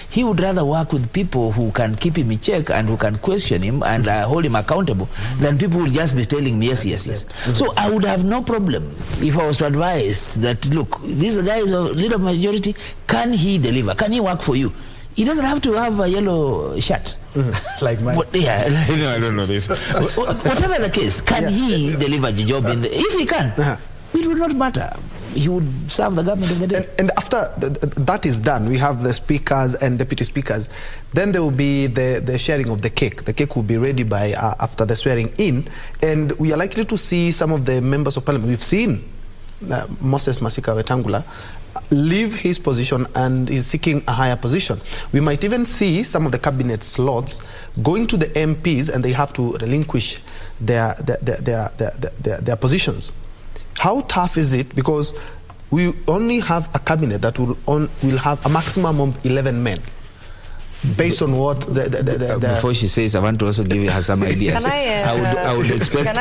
he would rather work with people who can keep him in check and who can question him and hold him accountable than people who will just be telling me yes, yes, yes. So I would have no problem if I was to advise that, look, this guy is a leader of majority, can he deliver? Can he work for you? He doesn't have to have a yellow shirt. Like mine. Yeah, I don't know this. Whatever the case, can he deliver the job? If he can, it would not matter. He would serve the government of the day. And after that is done, we have the speakers and deputy speakers. Then there will be the sharing of the cake. The cake will be ready by after the swearing in. And we are likely to see some of the members of parliament. We've seen Moses Masika Wetangula leave his position and is seeking a higher position. We might even see some of the cabinet slots going to the MPs and they have to relinquish their positions. How tough is it? Because we only have a cabinet that will have a maximum of 11 men. Based on what before she says, I want to also give her some ideas. I would expect.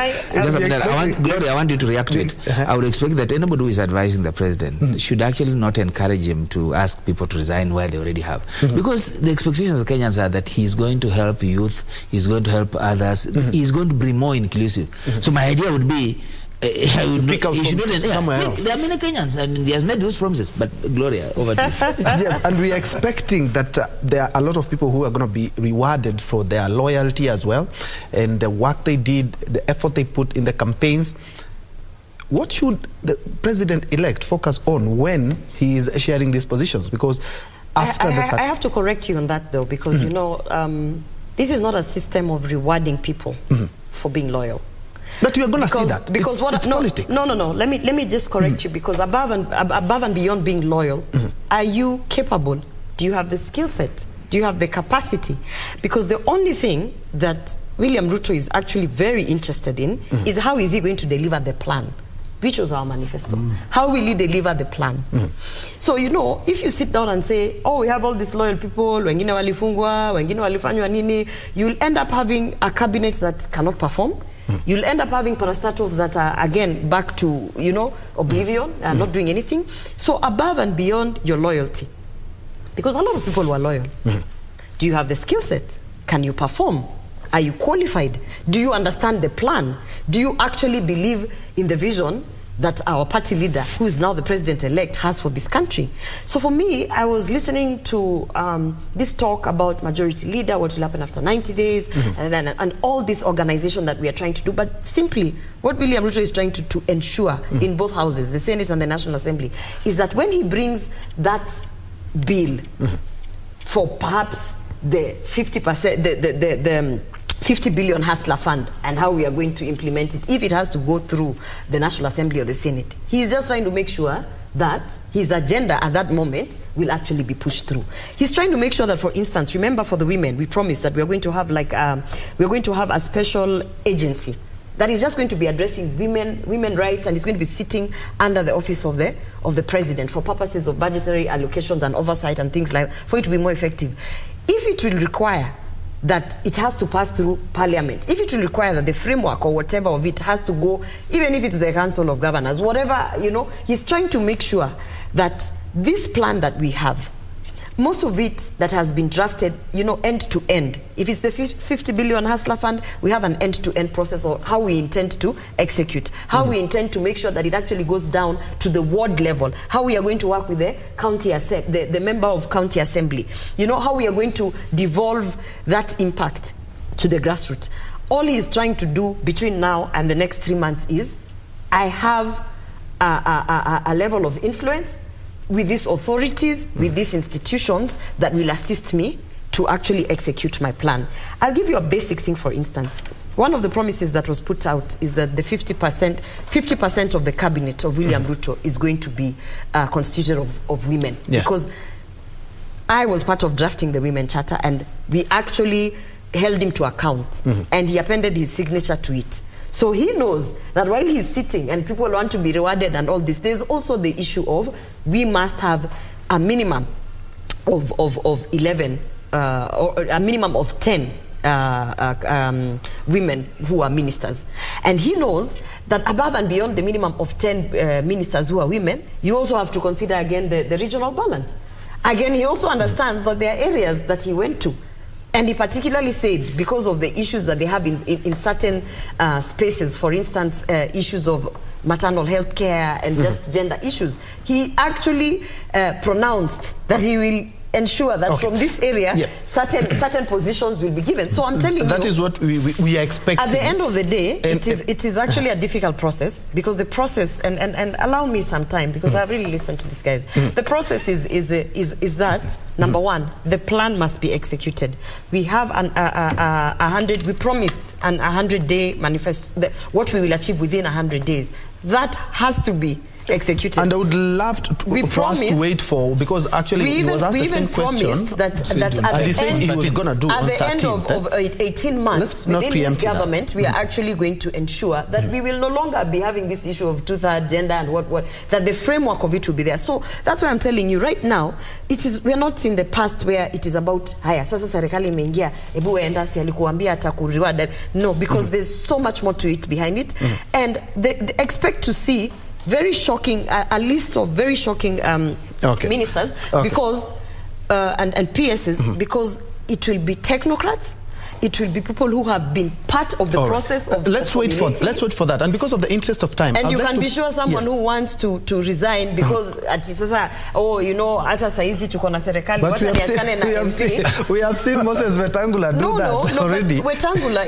Gloria, I want you to react to it. I would expect that anybody who is advising the president should actually not encourage him to ask people to resign where they already have, because the expectations of Kenyans are that he's going to help youth, he's going to help others, he's going to be more inclusive. So my idea would be, I would pick up somewhere else. There are many Kenyans. I mean, he has made those promises. But Gloria, over to you. Yes, and we are expecting that there are a lot of people who are going to be rewarded for their loyalty as well, and the work they did, the effort they put in the campaigns. What should the president-elect focus on when he is sharing these positions? Because after I have to correct you on that, though, because you know this is not a system of rewarding people for being loyal. But you are going to see that because it's politics. No. Let me just correct you, because above and beyond being loyal, are you capable? Do you have the skill set? Do you have the capacity? Because the only thing that William Ruto is actually very interested in is how is he going to deliver the plan, which was our manifesto. How will he deliver the plan? So, you know, if you sit down and say, oh, we have all these loyal people, wengine walifungwa, wengine walifanywa nini, you'll end up having a cabinet that cannot perform. You'll end up having parastatals that are, again, back to, you know, oblivion, and not doing anything. So above and beyond your loyalty, because a lot of people were loyal. Do you have the skill set? Can you perform? Are you qualified? Do you understand the plan? Do you actually believe in the vision that our party leader, who is now the president-elect, has for this country? So for me, I was listening to this talk about majority leader, what will happen after 90 days, and all this organization that we are trying to do. But simply, what William Ruto is trying to ensure in both houses, the Senate and the National Assembly, is that when he brings that bill for perhaps the 50%, the 50 billion hustler fund, and how we are going to implement it, if it has to go through the National Assembly or the Senate, he's just trying to make sure that his agenda at that moment will actually be pushed through. He's trying to make sure that, for instance, remember for the women, we promised that we are going to have like we're going to have a special agency that is just going to be addressing women rights, and is going to be sitting under the office of the president for purposes of budgetary allocations and oversight and things like, for it to be more effective. If it will require that it has to pass through parliament, if it will require that the framework or whatever of it has to go, even if it's the Council of Governors, whatever, you know, he's trying to make sure that this plan that we have, most of it that has been drafted, you know, end to end. If it's the 50 billion Hustler Fund, we have an end-to-end process of how we intend to execute, how we intend to make sure that it actually goes down to the ward level, how we are going to work with the county the member of county assembly, you know, how we are going to devolve that impact to the grassroots. All he is trying to do between now and the next 3 months is, I have a level of influence with these authorities, with these institutions that will assist me to actually execute my plan. I'll give you a basic thing, for instance. One of the promises that was put out is that the 50% of the cabinet of William Ruto is going to be constituted of women. Yeah. Because I was part of drafting the Women Charter, and we actually held him to account, and he appended his signature to it. So he knows that while he's sitting and people want to be rewarded and all this, there's also the issue of we must have a minimum of 11, or a minimum of 10 women who are ministers. And he knows that above and beyond the minimum of 10 ministers who are women, you also have to consider again the regional balance. Again, he also understands that there are areas that he went to. And he particularly said, because of the issues that they have in certain spaces, for instance, issues of maternal health care and just gender issues, he actually pronounced that he will ensure that from this area, certain positions will be given. So I'm telling you, that is what we are expecting. At the end of the day, it is actually a difficult process, because the process, and allow me some time, because I've really listened to these guys. The process is that, number one, the plan must be executed. We have we promised an 100-day manifesto, what we will achieve within 100 days. That has to be executed. And I would love for us to wait for, because actually he was asked the same question. At he said he was going to do at on the 13th. end of 18 months within this government, we are actually going to ensure that we will no longer be having this issue of two-third gender and what, that the framework of it will be there. So that's why I'm telling you right now, we are not in the past where it is about haya sasa serikali imeingia ebu enda si alikuambia atakureward. No, because there's so much more to it behind it, and they expect to see very shocking, a list of very shocking ministers, because and PSs, because it will be technocrats. It will be people who have been part of the process of let's wait for that. And because of the interest of time, and you can be sure someone who wants to resign because you know, hata saizi tuko na serikali, but we have seen Moses Wetangula do that already. Wetangula,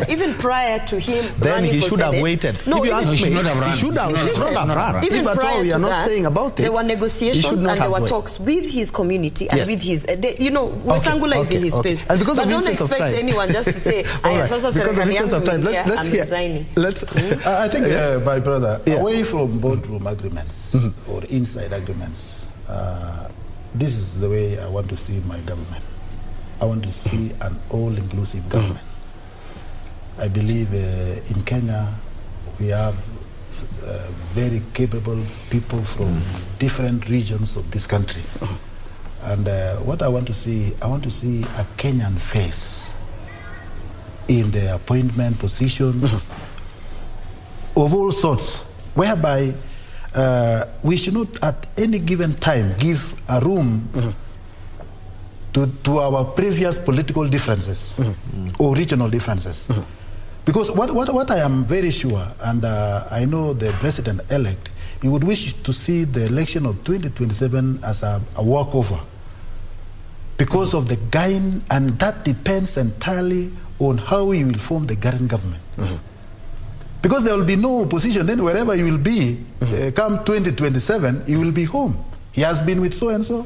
even prior to him, then he should have waited. No, if you ask me, he should not have run. Even if at all we are not saying about it, there were negotiations and there were talks with his community and with his, you know, Wetangula is in his space. And because of interest of time, anyone just to say, because of interest of time, let's hear. I think, my brother, away from boardroom agreements or inside agreements, this is the way I want to see my government. I want to see an all-inclusive government. I believe in Kenya we have very capable people from different regions of this country. And what I want to see a Kenyan face in the appointment positions of all sorts, whereby we should not at any given time give a room to our previous political differences or regional differences. Because what I am very sure, and I know the president-elect, he would wish to see the election of 2027 as a walkover because of the gain, and that depends entirely on how he will form the current government. Because there will be no opposition, then wherever he will be, come 2027, he will be home. He has been with so-and-so.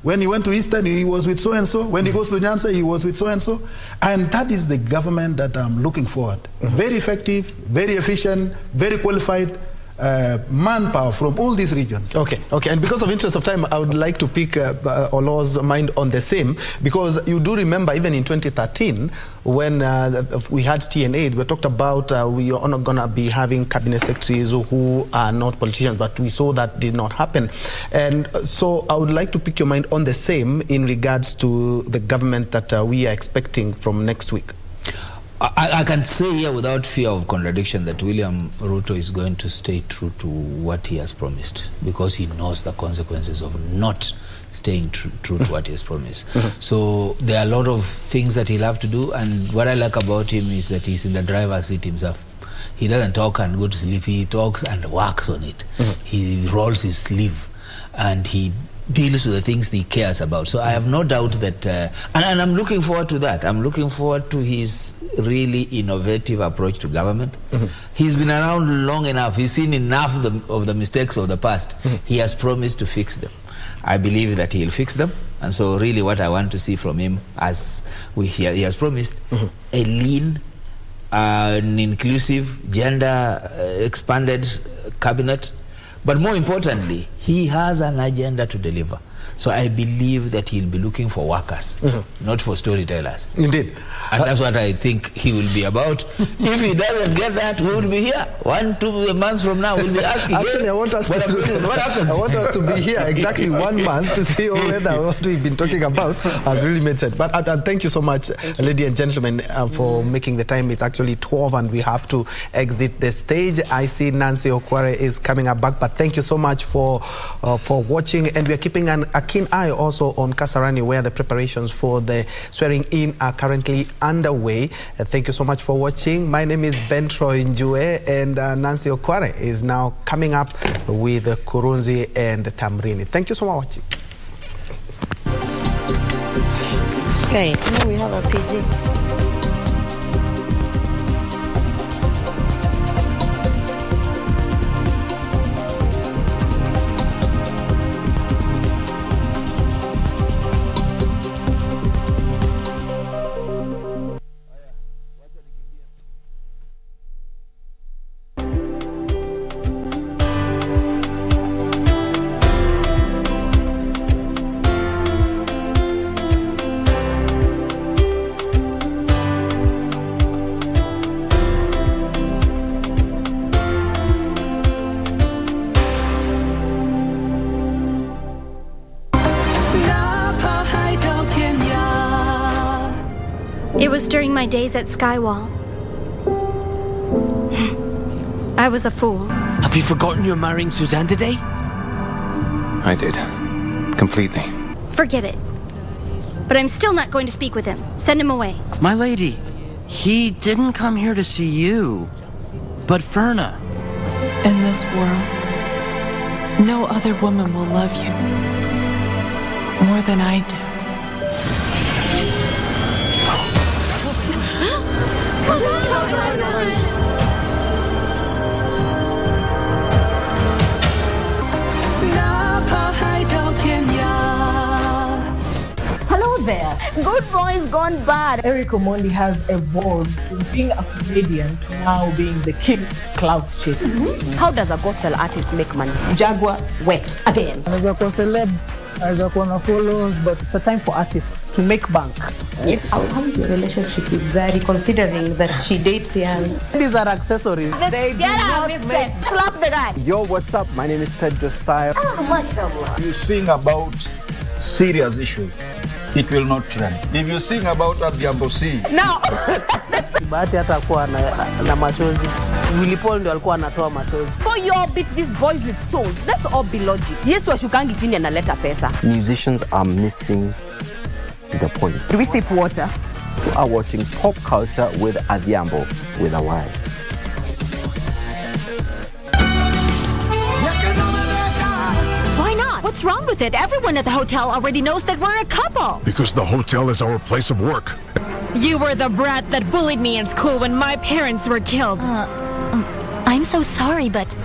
When he went to Eastern, he was with so-and-so. When he goes to Nyanza, he was with so-and-so. And that is the government that I'm looking forward. Very effective, very efficient, very qualified, manpower from all these regions. Okay. And because of interest of time, I would like to pick Olo's mind on the same, because you do remember even in 2013 when we had TNA, we talked about we are not going to be having cabinet secretaries who are not politicians, but we saw that did not happen. And so I would like to pick your mind on the same in regards to the government that we are expecting from next week. I can say here without fear of contradiction that William Ruto is going to stay true to what he has promised, because he knows the consequences of not staying true to what he has promised. So there are a lot of things that he'll have to do, and what I like about him is that he's in the driver's seat himself. He doesn't talk and go to sleep, he talks and works on it. He rolls his sleeve and he deals with the things he cares about. So I have no doubt that, and I'm looking forward to that. I'm looking forward to his really innovative approach to government. He's been around long enough. He's seen enough of the mistakes of the past. He has promised to fix them. I believe that he'll fix them. And so really what I want to see from him, as he has promised, a lean, an inclusive, gender expanded cabinet. But more importantly, he has an agenda to deliver. So I believe that he'll be looking for workers, not for storytellers. Indeed. And that's what I think he will be about. If he doesn't get that, we will be here 1-2 months from now. We'll be asking. Actually, I want us what happened? I want us to be here exactly 1 month to see whether what we've been talking about has really made sense. But thank you so much, ladies and gentlemen, for making the time. It's actually 12 and we have to exit the stage. I see Nancy Okware is coming up back, but thank you so much for watching. And we are keeping a keen eye also on Kasarani, where the preparations for the swearing in are currently underway. Thank you so much for watching. My name is Bentroy Njue, and Nancy Okware is now coming up with Kurunzi and Tamrini. Thank you so much for watching. Okay, now we have a PG. It was during my days at Skywall. I was a fool. Have you forgotten you're marrying Suzanne today? I did. Completely. Forget it. But I'm still not going to speak with him. Send him away. My lady, he didn't come here to see you, but Ferna. In this world, no other woman will love you more than I do. Hello there. Good boys gone bad. Eric Omondi has evolved from being a comedian to now being the king clout chaser. How does a gospel artist make money? Jaguar wet again. Anaweza kuwa celeb, anaweza kuwa na followers, but it's a time for artists to make bank. Yes. How is your relationship with Zari, considering that she dates young? These are accessories. They Get out, Mr. Slap the guy. Yo, what's up? My name is Ted Josiah. Oh, mashallah. You sing about serious issues, it will not trend. If you sing about Abdiambosi, no. Bahati hata kuwa na machozi. Willy Paul ndio alikuwa anatoa machozi. For your beat these boys with stones. Let's all be logic. Yesu washukangi chini analeta pesa. Musicians are missing the point. Do we sip water? You are watching Pop Culture with Adhiambo with a Y. Why not? What's wrong with it? Everyone at the hotel already knows that we're a couple. Because the hotel is our place of work. You were the brat that bullied me in school when my parents were killed. I'm so sorry, but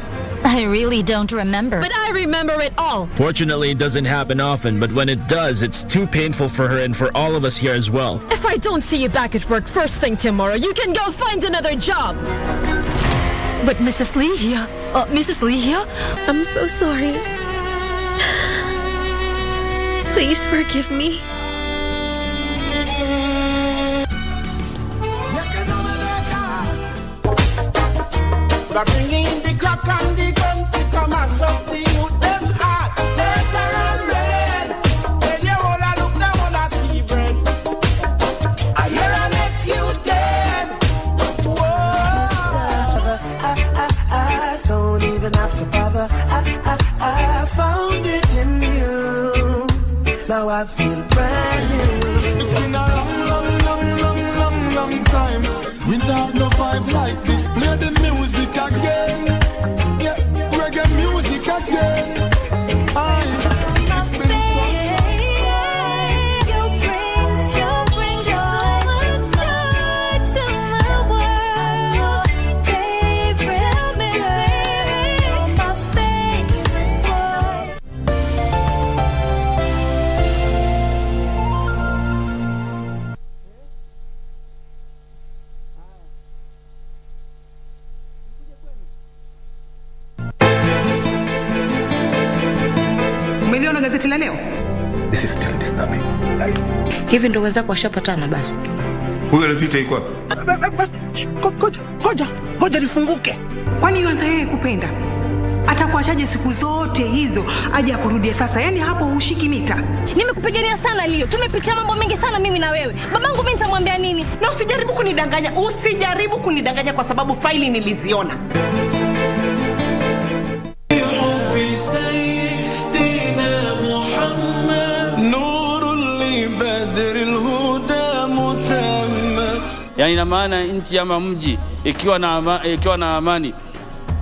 I really don't remember. But I remember it all. Fortunately, it doesn't happen often, but when it does, it's too painful for her and for all of us here as well. If I don't see you back at work first thing tomorrow, you can go find another job. But Mrs. Lee, Mrs. Lee here? I'm so sorry. Please forgive me. Bringing the crack and the gun to come and shut the youth them heart. Later and red. When you all a look down on a tea bread. I hear a next you dead. Whoa. I don't even have to bother. I found it in you. Now I feel brand new. It's been a long time. We don't have no vibe like this. Play the music again. Yeah, reggae music again. It's been so you bring so much joy to my world. Baby, tell me, baby, my favorite word. Umeliona gazeti la leo? This is still disturbing. Hivi ndo wenzako washapatana basi. Huyo Levita iko wapi? Ngoja lifunguke. Kwani yuanza yeye kupenda? Atakuachaje siku zote hizo aje akurudie sasa? Yaani hapo ushiki mita. Nimekupigania sana Leo. Tumepitia mambo mengi sana mimi na wewe. Babangu mimi nitamwambia nini? Na usijaribu kunidanganya. Usijaribu kunidanganya kwa sababu faili niliziona. Yani ina maana nchi ama mji ikiwa na amani,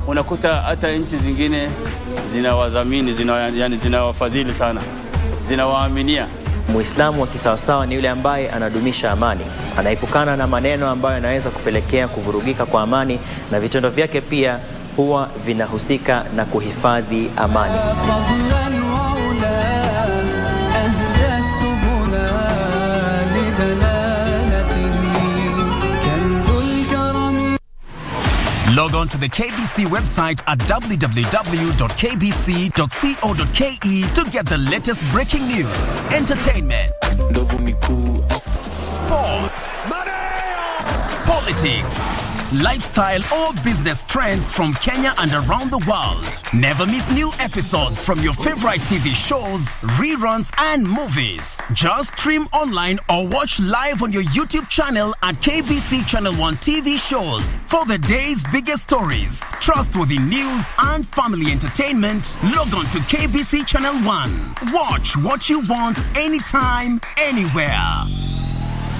unakuta hata nchi zingine zinawadhamini, zinawafadhili sana, zinawaaminia. Muislamu wa kisawasawa ni yule ambaye anadumisha amani, anaepukana na maneno ambayo yanaweza kupelekea kuvurugika kwa amani, na vitendo vyake pia huwa vinahusika na kuhifadhi amani. Log on to the KBC website at www.kbc.co.ke to get the latest breaking news, entertainment, sports, politics, lifestyle or business trends from Kenya and around the world. Never miss new episodes from your favorite TV shows, reruns and movies. Just stream online or watch live on your YouTube channel at KBC Channel 1 TV shows. For the day's biggest stories, trustworthy news and family entertainment, log on to KBC Channel 1. Watch what you want anytime, anywhere.